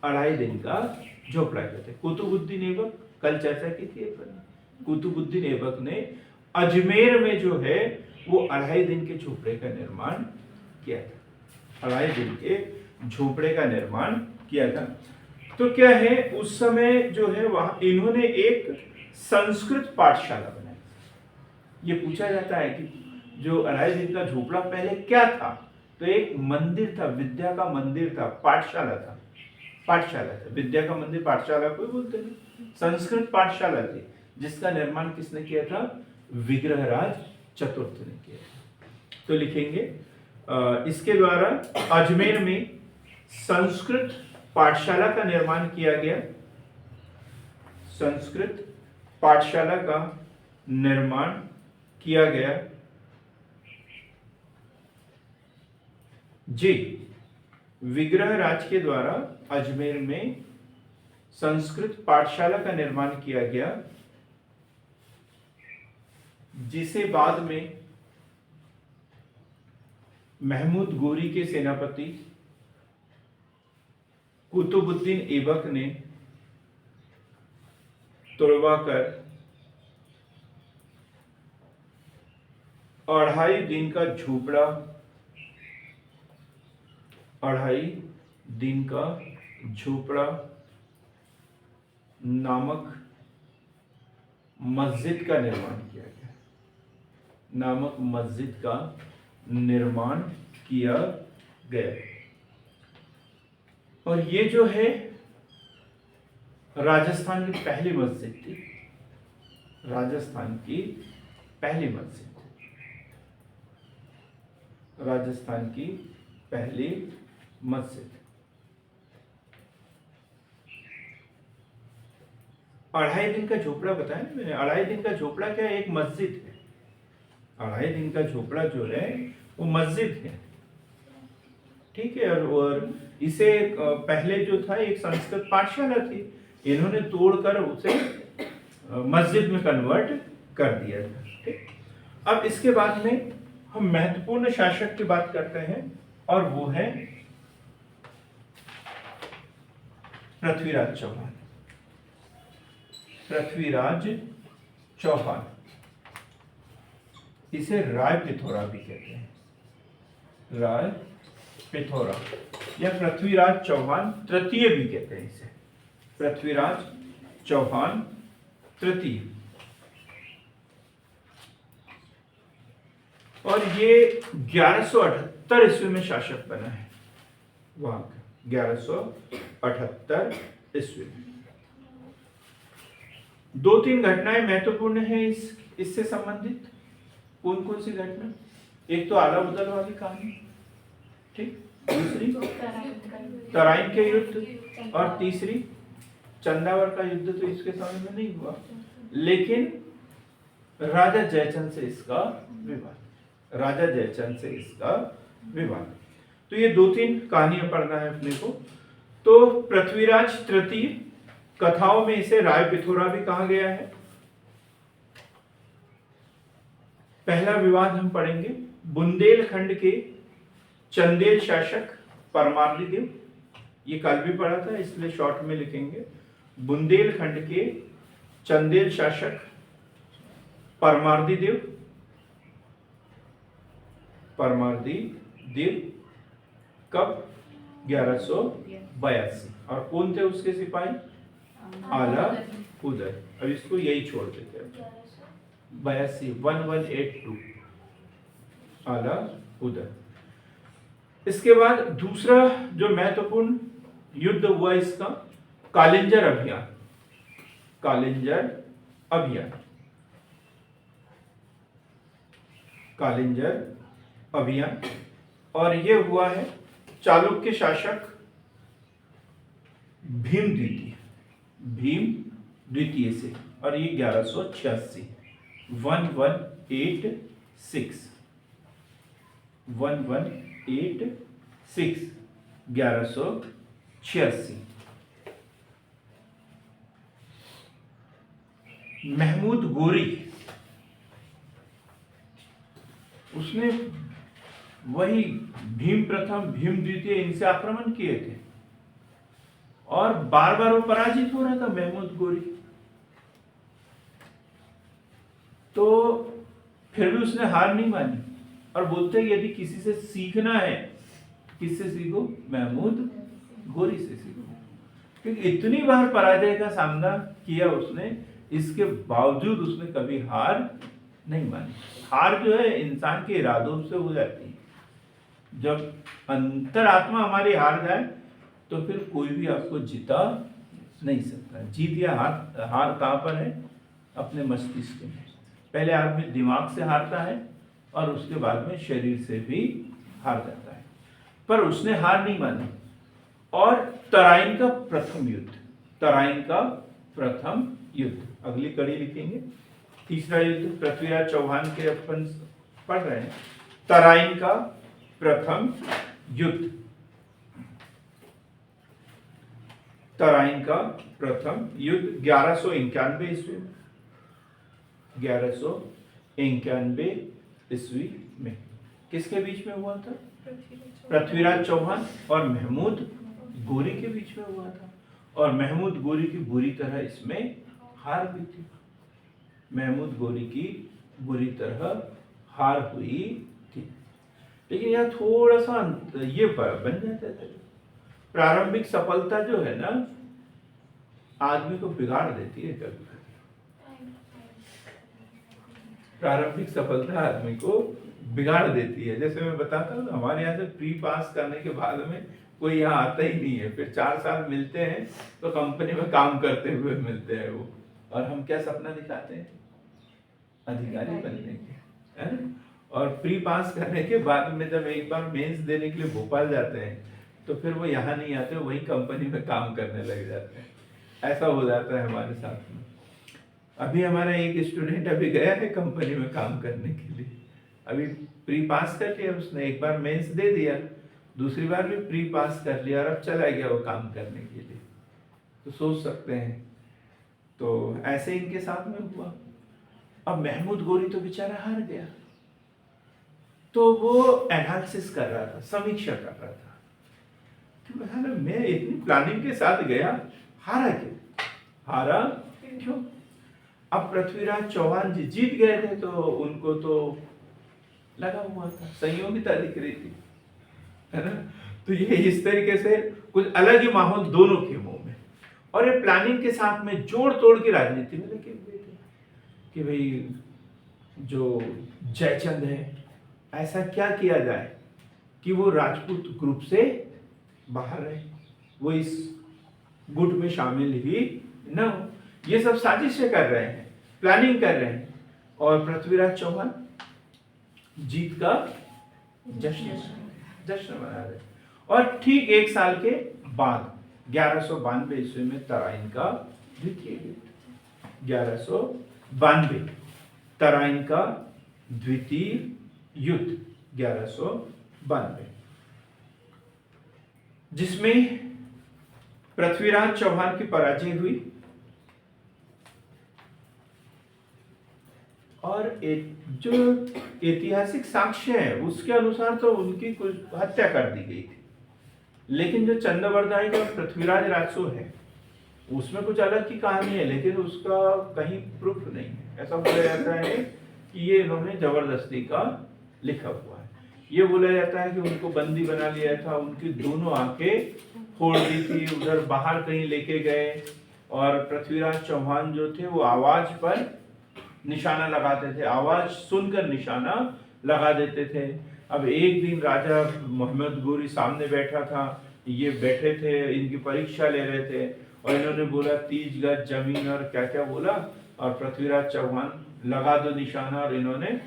2.5 दिन का झोपड़ा कहते हैं। कुतुबुद्दीन ऐबक, कल चर्चा की थी अपन। कुतुबुद्दीन ऐबक ने अजमेर में जो है वो 2.5 दिन के झोपड़े का निर्माण किया था। 2.5 दिन के झोपड़े का निर्माण किया था। तो क्या है, उस समय जो है वहां इन्होंने एक संस्कृत पाठशाला बनाई। ये पूछा जाता है कि जो अढ़ाई दिन का झोपड़ा पहले क्या था, तो एक मंदिर था, विद्या का मंदिर था, पाठशाला था। विद्या का मंदिर पाठशाला को बोलते हैं। संस्कृत पाठशाला थी जिसका निर्माण किसने किया था? विग्रहराज चतुर्थ ने किया था। तो लिखेंगे इसके द्वारा अजमेर में संस्कृत पाठशाला का निर्माण किया गया। संस्कृत पाठशाला का निर्माण किया गया। जी, विग्रहराज के द्वारा अजमेर में संस्कृत पाठशाला का निर्माण किया गया, जिसे बाद में महमूद गोरी के सेनापति कुतुबुद्दीन ऐबक ने तोड़वाकर अढ़ाई दिन का झोपड़ा नामक मस्जिद का निर्माण किया गया। और ये जो है राजस्थान की पहली मस्जिद थी। राजस्थान की पहली मस्जिद। अढ़ाई दिन का झोपड़ा बताया ना मैंने। अढ़ाई दिन का झोपड़ा क्या है? एक मस्जिद है। अढ़ाई दिन का झोपड़ा जो है वो मस्जिद है, ठीक है। और इसे पहले जो था एक संस्कृत पाठशाला थी, इन्होंने तोड़कर उसे मस्जिद में कन्वर्ट कर दिया था, ठीक। अब इसके बाद में हम महत्वपूर्ण शासक की बात करते हैं, और वो है पृथ्वीराज चौहान। इसे राय पिथौरा भी कहते हैं, राय पिथौरा या पृथ्वीराज चौहान तृतीय भी कहते हैं इसे, पृथ्वीराज चौहान तृतीय। और ये 1178 ईस्वी में शासक बना है वहां का, 1178 ईस्वी में। दो तीन घटनाएं महत्वपूर्ण हैं इससे संबंधित। कौन कौन सी घटना? एक तो आला उदल वाली कहानी, ठीक, दूसरी तराइन के युद्ध, और तीसरी चंदावर का युद्ध। तो इसके समय में नहीं हुआ, लेकिन राजा जयचंद से इसका विवाद। तो ये दो तीन कहानियां पढ़ना है अपने को। तो पृथ्वीराज तृतीय, कथाओं में इसे राय पिथौरा भी कहा गया है। पहला विवाद हम पढ़ेंगे, बुंदेलखंड के चंदेल शासक परमार्दी देव। ये कल भी पढ़ा था, इसलिए शॉर्ट में लिखेंगे। बुंदेलखंड के चंदेल शासक परमार्दी देव कब? 1182। और कौन थे उसके सिपाही? आला उदय। अब इसको यही छोड़ देते हैं, 1182 आला उदय। इसके बाद दूसरा जो महत्वपूर्ण युद्ध हुआ इसका, कालिंजर अभियान। और ये हुआ है चालुक्य शासक भीम द्वितीय से, और ये 1186 1186। महमूद गोरी, उसने वही भीम प्रथम भीम द्वितीय इनसे आक्रमण किए थे, और बार बार वो पराजित हो रहा था महमूद गोरी। तो फिर भी उसने हार नहीं मानी, और बोलते हैं यदि किसी से सीखना है, किससे सीखो? महमूद गोरी से सीखो, क्योंकि इतनी बार पराजय का सामना किया उसने, इसके बावजूद उसने कभी हार नहीं मानी। हार जो है इंसान के इरादों से हो जाती है। जब अंतरात्मा हमारी हार जाए तो फिर कोई भी आपको जिता नहीं सकता। जीत या हार, हार कहाँ पर है? अपने मस्तिष्क में। पहले आदमी दिमाग से हारता है और उसके बाद में शरीर से भी हार जाता है, पर उसने हार नहीं मानी। और तराइन का प्रथम युद्ध, तराइन का प्रथम युद्ध, अगली कड़ी लिखेंगे। तीसरा युद्ध पृथ्वीराज चौहान के अपन पढ़ रहे हैं, तराइन का प्रथम युद्ध। तराइन का प्रथम युद्ध 1191 ईस्वी में, 1191 ईस्वी में किसके बीच में हुआ था? पृथ्वीराज चौहान और महमूद गोरी के बीच में हुआ था। और महमूद गोरी की बुरी तरह इसमें हार हुई थी। महमूद गोरी की बुरी तरह हार हुई थी। लेकिन यह थोड़ा सा ये बन जाता है, प्रारंभिक सफलता जो है ना आदमी को बिगाड़ देती है कभी कभी। प्रारंभिक सफलता आदमी को बिगाड़ देती है। जैसे मैं बताता हूँ, हमारे यहाँ से प्री पास करने के बाद में कोई यहाँ आता ही नहीं है, फिर 4 साल मिलते हैं तो कंपनी में काम करते हुए मिलते हैं वो, और हम क्या सपना दिखाते हैं? अधिकारी बनने के, है ना? और प्री पास करने के बाद में जब एक बार मेंस देने के लिए भोपाल जाते हैं तो फिर वो यहाँ नहीं आते, वही कंपनी में काम करने लग जाते हैं। ऐसा हो जाता है हमारे साथ में। अभी हमारा एक स्टूडेंट अभी गया है कंपनी में काम करने के लिए, अभी प्री पास कर लिया उसने, एक बार मेंस दे दिया, दूसरी बार भी प्री पास कर लिया और अब चला गया वो काम करने के लिए। तो सोच सकते हैं, तो ऐसे इनके साथ में हुआ। अब महमूद गोरी तो बेचारा हार गया, तो वो एनालिसिस कर रहा था, समीक्षा कर रहा था कि मैं इतनी प्लानिंग के साथ गया, हारा क्यों? हारा क्यों? अब पृथ्वीराज चौहान जी जीत गए थे तो उनको तो लगा हुआ था, संयोगिता दिख रही थी, है ना? तो ये इस तरीके से कुछ अलग ही माहौल दोनों के मुंह में, और ये प्लानिंग के साथ में जोड़ तोड़ की राजनीति में लगे हुए थे कि भाई जो जयचंद है, ऐसा क्या किया जाए कि वो राजपूत ग्रुप से बाहर रहे, वो इस गुट में शामिल ही न हो। ये सब साजिशें कर रहे हैं, प्लानिंग कर रहे हैं, और पृथ्वीराज चौहान जीत का जश्न मना रहे। और ठीक 1 साल के बाद 1192 ईस्वी में तराइन का द्वितीय युद्ध, 1192 तराइन का द्वितीय युद्ध 1192, जिसमें पृथ्वीराज चौहान की पराजय हुई और एक जो ऐतिहासिक साक्ष्य है उसके अनुसार तो उनकी कुछ हत्या कर दी गई थी। लेकिन जो चंद्रवर्दाई का पृथ्वीराज राजसो है उसमें कुछ अलग की कहानी है, लेकिन उसका कहीं प्रूफ नहीं है। ऐसा बोला जाता है कि ये इन्होंने जबरदस्ती का लिखा हुआ है। ये बोला जाता है कि उनको बंदी बना लिया था, उनकी दोनों आंखें फोड़ दी थी, उधर बाहर कहीं लेके गए, और पृथ्वीराज चौहान जो थे वो आवाज पर निशाना लगाते थे, आवाज सुनकर निशाना लगा देते थे। अब एक दिन राजा मोहम्मद गोरी सामने बैठा था, ये बैठे थे, इनकी परीक्षा ले रहे थे, और इन्होंने बोला 30 गज जमीन और क्या क्या बोला, और पृथ्वीराज चौहान लगा दो निशाना, और इन्होंने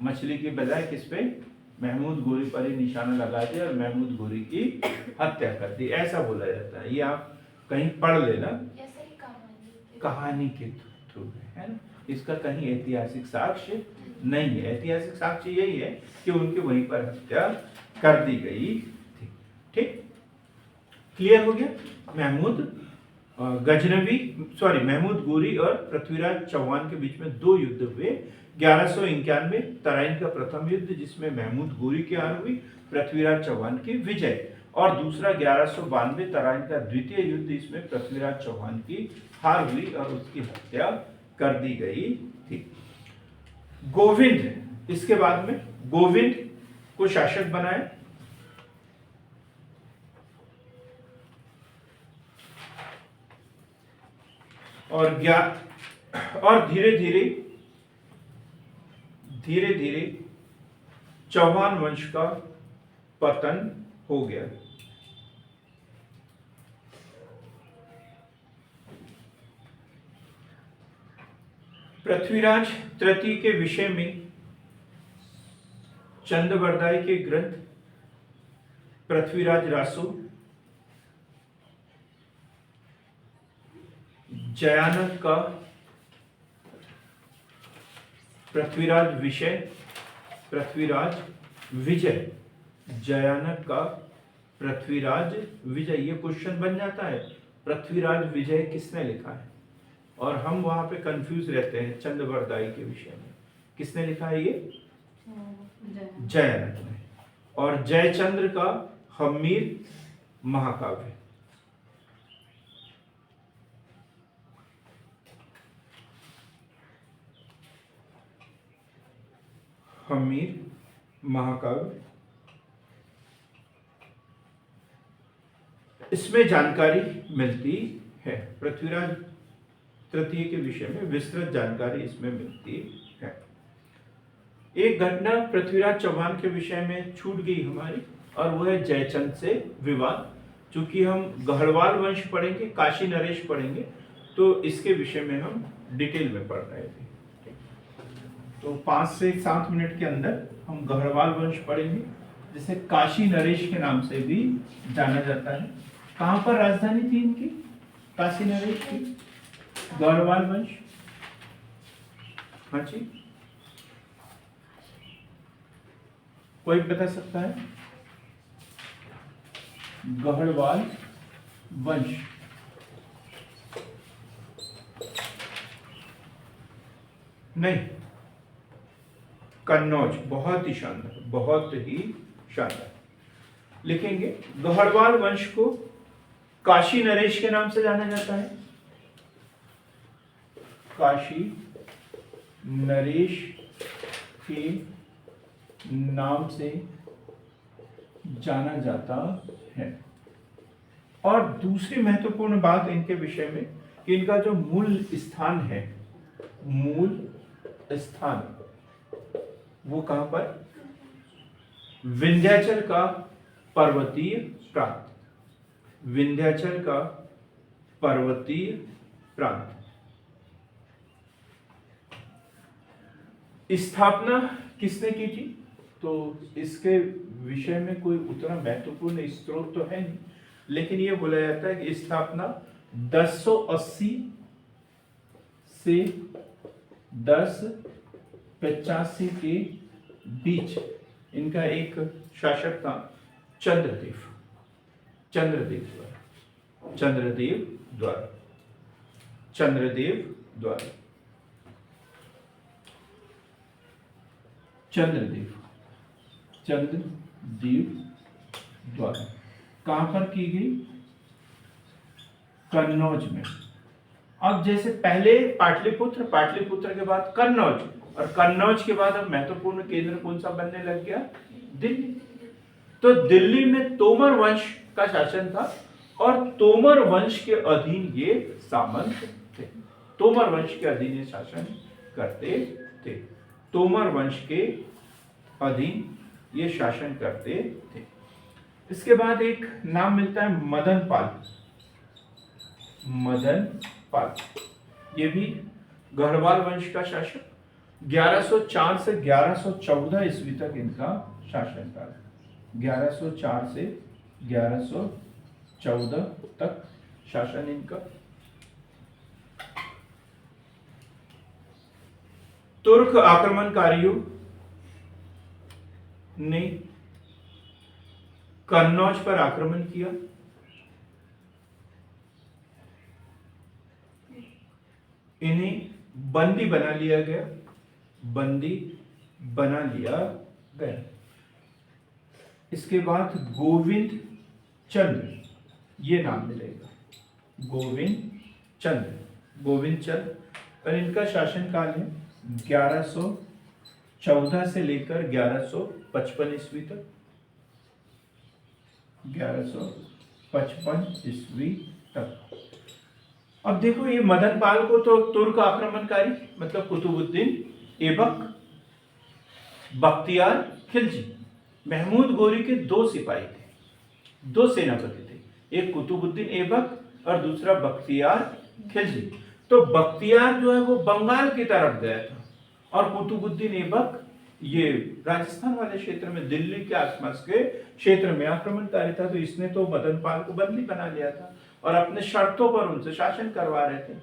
मछली की बजाय किस पे? महमूद गोरी पर ही निशाना लगा दिया और महमूद गोरी की हत्या कर दी। ऐसा बोला जाता है, ये आप कहीं पढ़ लेना, कहानी के थ्रू है ना, इसका कहीं ऐतिहासिक साक्ष्य नहीं है। ऐतिहासिक साक्ष्य यही है कि उनके वहीं पर हत्या कर दी गई थी। ठीक, क्लियर हो गया। महमूद गोरी और पृथ्वीराज चौहान के बीच में 2 युद्ध हुए। 1191 तराइन का प्रथम युद्ध जिसमें महमूद गोरी की हार हुई, पृथ्वीराज चौहान की विजय, और दूसरा 1192 तराइन का द्वितीय युद्ध, इसमें पृथ्वीराज चौहान की हार हुई और उसकी हत्या कर दी गई थी। गोविंद, इसके बाद में गोविंद को शासक बनाए, और धीरे धीरे चौहान वंश का पतन हो गया। पृथ्वीराज तृतीय के विषय में चंद्रवरदाई के ग्रंथ पृथ्वीराज रासो, जयानक का पृथ्वीराज विषय, पृथ्वीराज विजय, जयानक का पृथ्वीराज विजय। ये क्वेश्चन बन जाता है, पृथ्वीराज विजय किसने लिखा है? और हम वहां पे कंफ्यूज रहते हैं चंद्रवरदाई के विषय में, किसने लिखा है ये? जयानक ने। और जयचंद्र का हम्मीर महाकाव्य। हम्मीर महाकाव्य, इसमें जानकारी मिलती है। पृथ्वीराज तृतीय के विषय में विस्तृत जानकारी इसमें मिलती है। एक घटना पृथ्वीराज चौहान के विषय में छूट गई हमारी, और वह है जयचंद से विवाद। चूंकि हम गढ़वाल वंश पढ़ेंगे, काशी नरेश पढ़ेंगे, तो इसके विषय में हम डिटेल में पढ़ रहे थे। तो 5 से 7 मिनट के अंदर हम गढ़वाल वंश पढ़ेंगे, जिसे काशी नरेश के नाम से भी जाना जाता है। कहां पर राजधानी थी इनकी? काशी नरेश की, गढ़वाल वंश। हाँ जी, कोई बता सकता है? गढ़वाल वंश। नहीं, कन्नौज। बहुत ही शानदार, बहुत ही शानदार। लिखेंगे गढ़वाल वंश को काशी नरेश के नाम से जाना जाता है। काशी नरेश के नाम से जाना जाता है। और दूसरी महत्वपूर्ण बात इनके विषय में कि इनका जो मूल स्थान है, मूल स्थान वो कहां पर? विंध्याचल का पर्वतीय प्रांत, विंध्याचल का पर्वतीय प्रांत। स्थापना किसने की थी? तो इसके विषय में कोई उतना महत्वपूर्ण स्रोत तो है नहीं, लेकिन यह बोला जाता है कि स्थापना 1080 से 1085 के बीच इनका एक शासक था, चंद्रदेव द्वारा। कहां पर की गई? कन्नौज में। अब जैसे पहले पाटलिपुत्र के बाद कन्नौज, और कन्नौज के बाद अब महत्वपूर्ण केंद्र कौन सा बनने लग गया? दिल्ली। तो दिल्ली में तोमर वंश का शासन था, और तोमर वंश के अधीन ये सामंत थे। तोमर वंश के अधीन ये शासन करते थे। तोमर वंश के अधीन ये शासन करते थे। इसके बाद एक नाम मिलता है मदन पाल। ये भी गढ़वाल वंश का शासक। 1104 से 1114 ईस्वी तक इनका शासनकाल। 1104 से 1114 तक शासन इनका। तुर्क आक्रमणकारियों ने कन्नौज पर आक्रमण किया। इन्हें बंदी बना लिया गया। इसके बाद गोविंद चंद्र, ये नाम मिलेगा, गोविंद चंद्र। और इनका शासनकाल है 1114 से लेकर 1155 ईस्वी तक। 1155 ईस्वी तक। अब देखो ये मदन पाल को तो तुर्क आक्रमणकारी मतलब कुतुबुद्दीन ऐबक, बख्तियार खिलजी, महमूद गोरी के दो सिपाही थे, दो सेनापति थे, एक कुतुबुद्दीन ऐबक और दूसरा बख्तियार खिलजी। तो बख्तियार जो है वो बंगाल की तरफ गया था और कुतुबुद्दीन ऐबक ये राजस्थान वाले क्षेत्र में, दिल्ली के आसपास के क्षेत्र में आक्रमणकारी था। तो इसने तो मदन पाल को बंदी बना लिया था और अपने शर्तों पर उनसे शासन करवा रहे थे।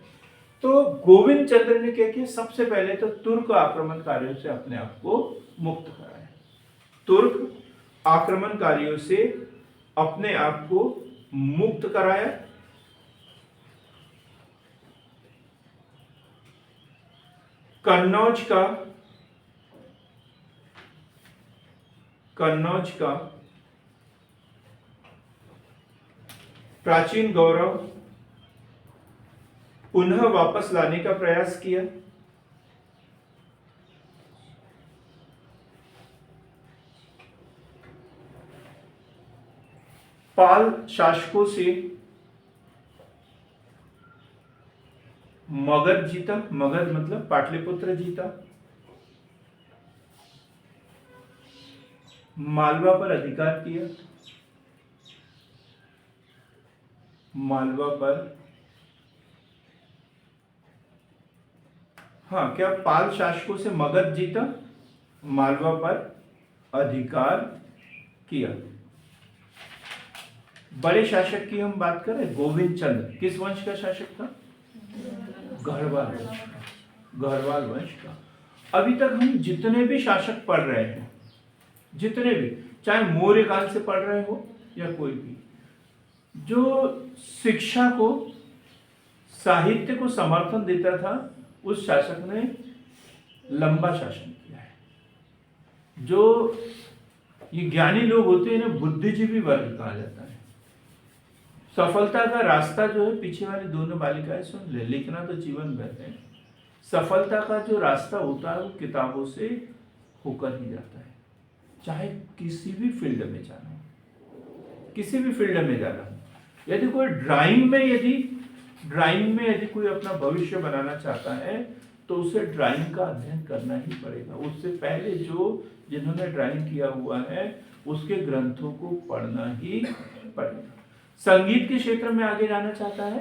तो गोविंद चंद्र ने क्या किया, सबसे पहले तो तुर्क आक्रमणकारियों से अपने आप को मुक्त कराया, तुर्क आक्रमणकारियों से अपने आप को मुक्त कराया। कन्नौज का प्राचीन गौरव पुनः वापस लाने का प्रयास किया। पाल शासकों से मगध जीता, मगध मतलब पाटलिपुत्र जीता। मालवा पर अधिकार किया, मालवा पर, हाँ क्या, पाल शासकों से मगध जीता, मालवा पर अधिकार किया। बड़े शासक की हम बात करें, गोविंद चंद्र किस वंश का शासक था? गढ़वाल, गढ़वाल वंश का। अभी तक हम जितने भी शासक पढ़ रहे हैं, जितने भी, चाहे मौर्य काल से पढ़ रहे हो या कोई भी, जो शिक्षा को, साहित्य को समर्थन देता था, उस शासक ने लंबा शासन किया है। जो ये ज्ञानी लोग होते हैं ना, बुद्धिजीवी वर्ग कहा जाता है। सफलता का रास्ता जो है, पीछे वाली दोनों बालिकाएं सुन ले, लिखना तो जीवन भर है। सफलता का जो रास्ता होता है वो किताबों से होकर ही जाता है। चाहे किसी भी फील्ड में जाना हो, किसी भी फील्ड में जाना हो, यदि कोई ड्राइंग में यदि कोई अपना भविष्य बनाना चाहता है तो उसे ड्राइंग का अध्ययन करना ही पड़ेगा। उससे पहले जिन्होंने ड्राइंग किया हुआ है उसके ग्रंथों को पढ़ना ही पड़ेगा। संगीत के क्षेत्र में आगे जाना चाहता है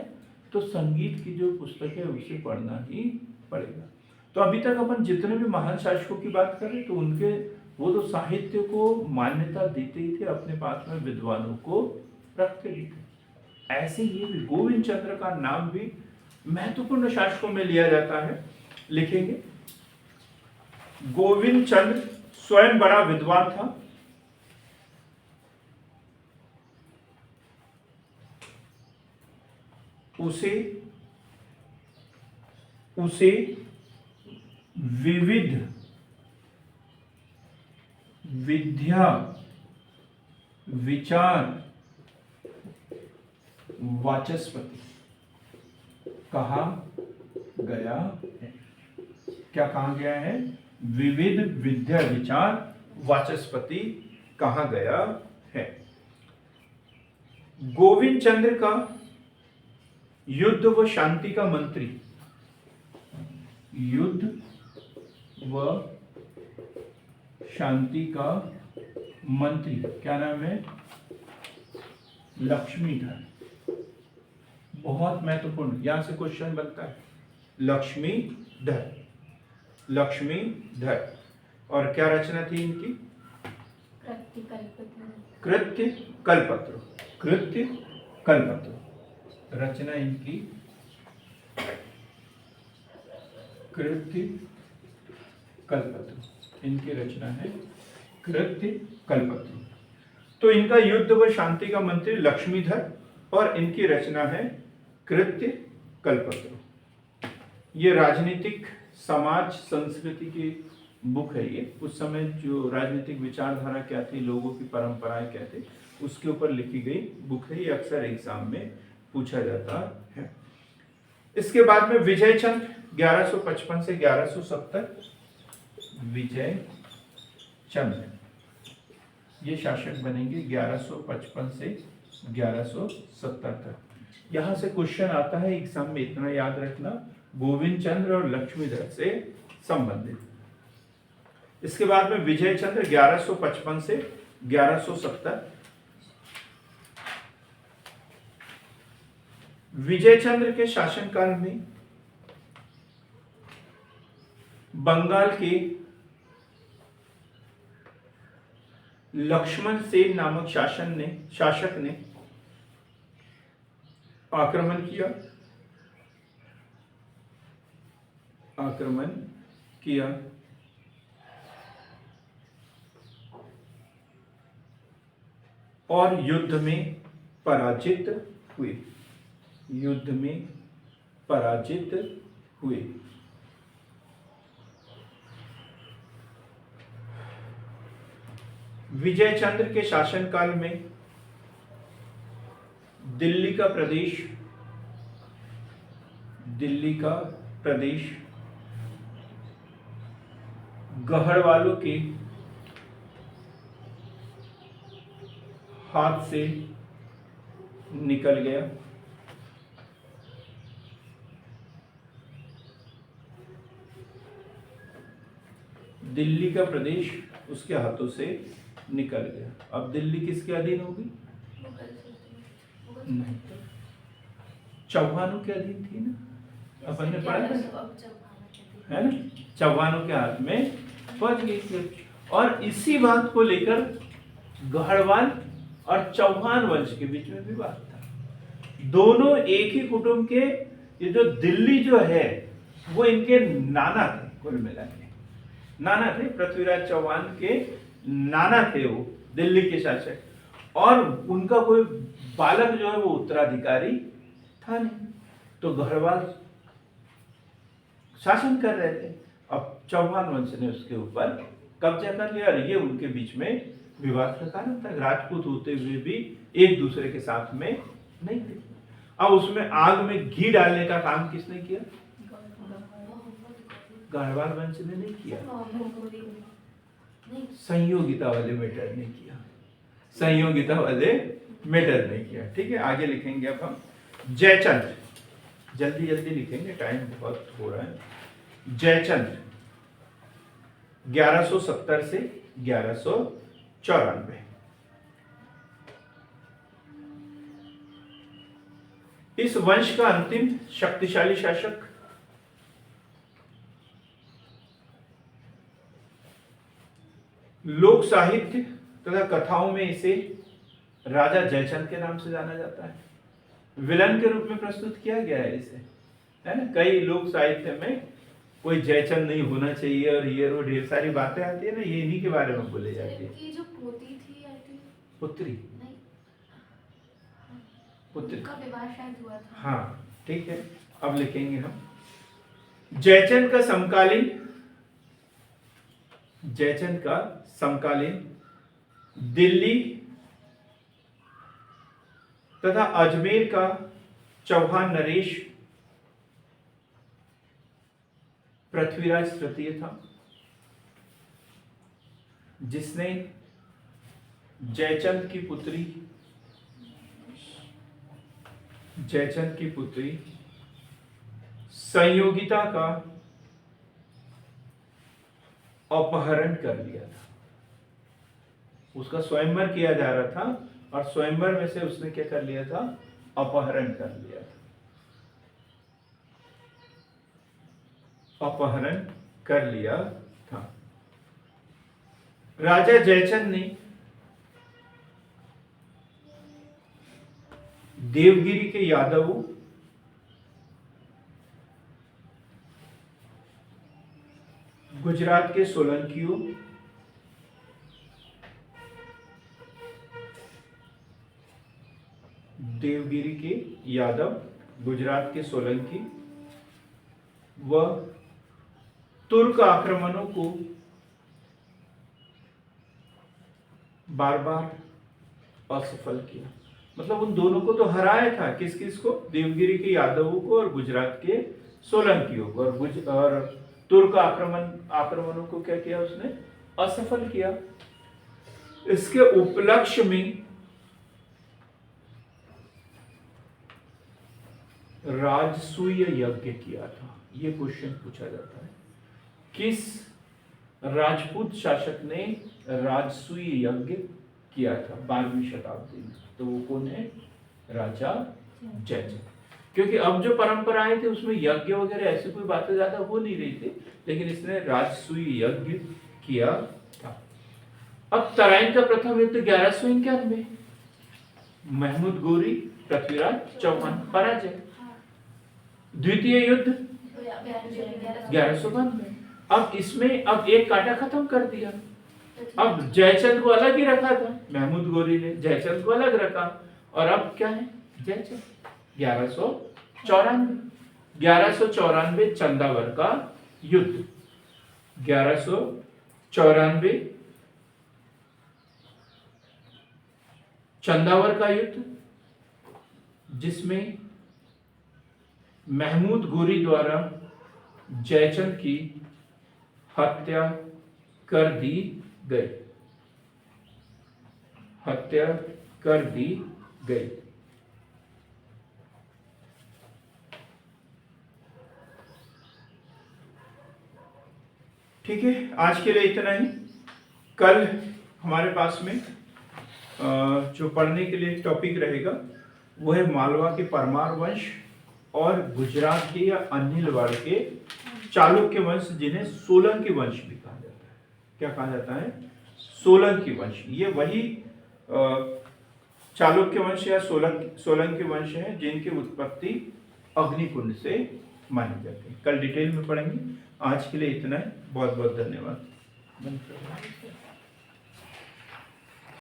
तो संगीत की जो पुस्तक है उसे पढ़ना ही पड़ेगा। तो अभी तक अपन जितने भी महान शासकों की बात करें तो वो तो साहित्य को मान्यता देते ही थे, अपने पास में विद्वानों को रखते ही थे। ऐसे ही भी गोविंद चंद्र का नाम भी महत्वपूर्ण शासकों में लिया जाता है। लिखेंगे, गोविंद चंद्र स्वयं बड़ा विद्वान था, उसे विविध विद्या, विचार, वाचस्पति कहा गया है। क्या कहा गया है? विविध विद्या, विचार, वाचस्पति कहा गया है। गोविंद चंद्र का युद्ध व शांति का मंत्री, युद्ध व शांति का मंत्री क्या नाम है? लक्ष्मीधर। बहुत महत्वपूर्ण, यहां से क्वेश्चन बनता है। लक्ष्मीधर, लक्ष्मीधर। और क्या रचना थी इनकी? कृत्य कल्पत्र, कृत्य कल्पत्र रचना इनकी, कृत्य कल्पत्र इनकी रचना है, कृत्य कल्पत्र। तो इनका युद्ध व शांति का मंत्री लक्ष्मीधर और इनकी रचना है कृत्य कल्पत्र। ये राजनीतिक, समाज, संस्कृति की बुक है। ये उस समय जो राजनीतिक विचारधारा क्या थी, लोगों की परंपराएं क्या थी, उसके ऊपर लिखी गई बुक है। ये अक्सर एग्जाम में पूछा जाता है। इसके बाद में विजय चंद्र 1155 से 1170, विजय चंद्र ये शासक बनेंगे 1155 से 1170 तक। यहां से क्वेश्चन आता है एग्जाम में, इतना याद रखना, गोविंद चंद्र और लक्ष्मीधर से संबंधित। इसके बाद में विजय चंद्र 1155 से 1170। विजय चंद्र के शासनकाल में बंगाल के लक्ष्मण सेन नामक शासक ने आक्रमण किया और युद्ध में पराजित हुए। विजय चंद्र के शासनकाल में दिल्ली का प्रदेश गढ़वालों के हाथ से निकल गया। दिल्ली का प्रदेश उसके हाथों से निकल गया। अब दिल्ली किसके अधीन होगी? नहीं, चौहानों के अधीन थी ना, अपन ने पढ़ा था, है ना, चौहानों के हाथ में पहुंच गई थी। और इसी बात को लेकर गढ़वाल और चौहान वंश के बीच में विवाद था। दोनों एक ही कुटुंब के, ये जो दिल्ली जो है वो इनके नाना थे, कुल मिला के नाना थे, पृथ्वीराज चौहान के नाना थे वो दिल्ली के शासक, और उनका कोई बालक जो है वो उत्तराधिकारी था नहीं, तो गढ़वाल शासन कर रहे थे। अब चौहान वंश ने उसके ऊपर कब्जा कर लिया और ये उनके बीच में विवाद का कारण था। राजपूत होते हुए भी एक दूसरे के साथ में नहीं थे। अब उसमें आग में घी डालने का काम किसने किया? गढ़वाल वंश ने नहीं किया, संयोगिता वाले मैटर ने किया, ठीक है। आगे लिखेंगे अब हम जयचंद्र, जल्दी लिखेंगे, टाइम बहुत हो रहा है। जयचंद्र 1170 से 1194। इस वंश का अंतिम शक्तिशाली शासक लोक साहित्य तथा कथाओं में इसे राजा जयचंद के नाम से जाना जाता है। विलन के रूप में प्रस्तुत किया गया है इसे, है ना। कई लोक साहित्य में कोई जयचंद नहीं होना चाहिए और ये वो ढेर सारी बातें आती है ना, ये इन्हीं के बारे में बोले जाती है। जो पोती थी, आई थिंक पुत्री, नहीं, पुत्री उनका विवाह शायद हुआ था। हाँ, ठीक है। अब लिखेंगे हम जयचंद का समकालीन दिल्ली तथा अजमेर का चौहान नरेश पृथ्वीराज तृतीय था, जिसने जयचंद की पुत्री संयोगिता का अपहरण कर लिया था। उसका स्वयंवर किया जा रहा था और स्वयंवर में से उसने क्या कर लिया था? अपहरण कर लिया था। राजा जयचंद ने देवगिरी के यादवों गुजरात के सोलंकियों देवगिरी के यादव, गुजरात के सोलंकी व तुर्क आक्रमणों को बार बार असफल किया। मतलब उन दोनों को तो हराया था, किस किस को? देवगिरी के यादवों को और गुजरात के सोलंकियों को, और तुर्क आक्रमणों को क्या किया उसने? असफल किया। इसके उपलक्ष्य में राजसूय यज्ञ किया था? ये क्वेश्चन पूछा जाता है। किस राजपूत शासक ने राजसूय यज्ञ किया था 12वीं शताब्दी में? तो वो कौन है? राजा जयचंद। क्योंकि अब जो परंपराएं थी उसमें यज्ञ वगैरह ऐसी कोई बातें ज्यादा हो नहीं रही थी, लेकिन इसने राजसूय यज्ञ किया था। अब तराइन का प्रथम युद्ध 1191, महमूद गोरी पृथ्वीराज चौहान पराजय। द्वितीय युद्ध 1192। अब इसमें अब एक कांटा खत्म कर दिया। अब जयचंद को अलग ही रखा था, महमूद गोरी ने जयचंद को अलग रखा, और अब क्या है? जयचंद। 1194 चंदावर का युद्ध। 1194 चंदावर का युद्ध, जिसमें महमूद गोरी द्वारा जयचंद की हत्या कर दी गई। हत्या कर दी गई। ठीक है, आज के लिए इतना ही। कल हमारे पास में जो पढ़ने के लिए टॉपिक रहेगा वो है मालवा के परमार वंश और गुजरात के या अनिलवाड़ के चालुक्य वंश, जिन्हें सोलंकी वंश भी कहा जाता है। क्या कहा जाता है? सोलंकी वंश। ये वही चालुक्य वंश या सोलंकी वंश है जिनकी उत्पत्ति अग्निकुंड से मानी जाती है। कल डिटेल में पढ़ेंगे। आज के लिए इतना है। बहुत बहुत धन्यवाद।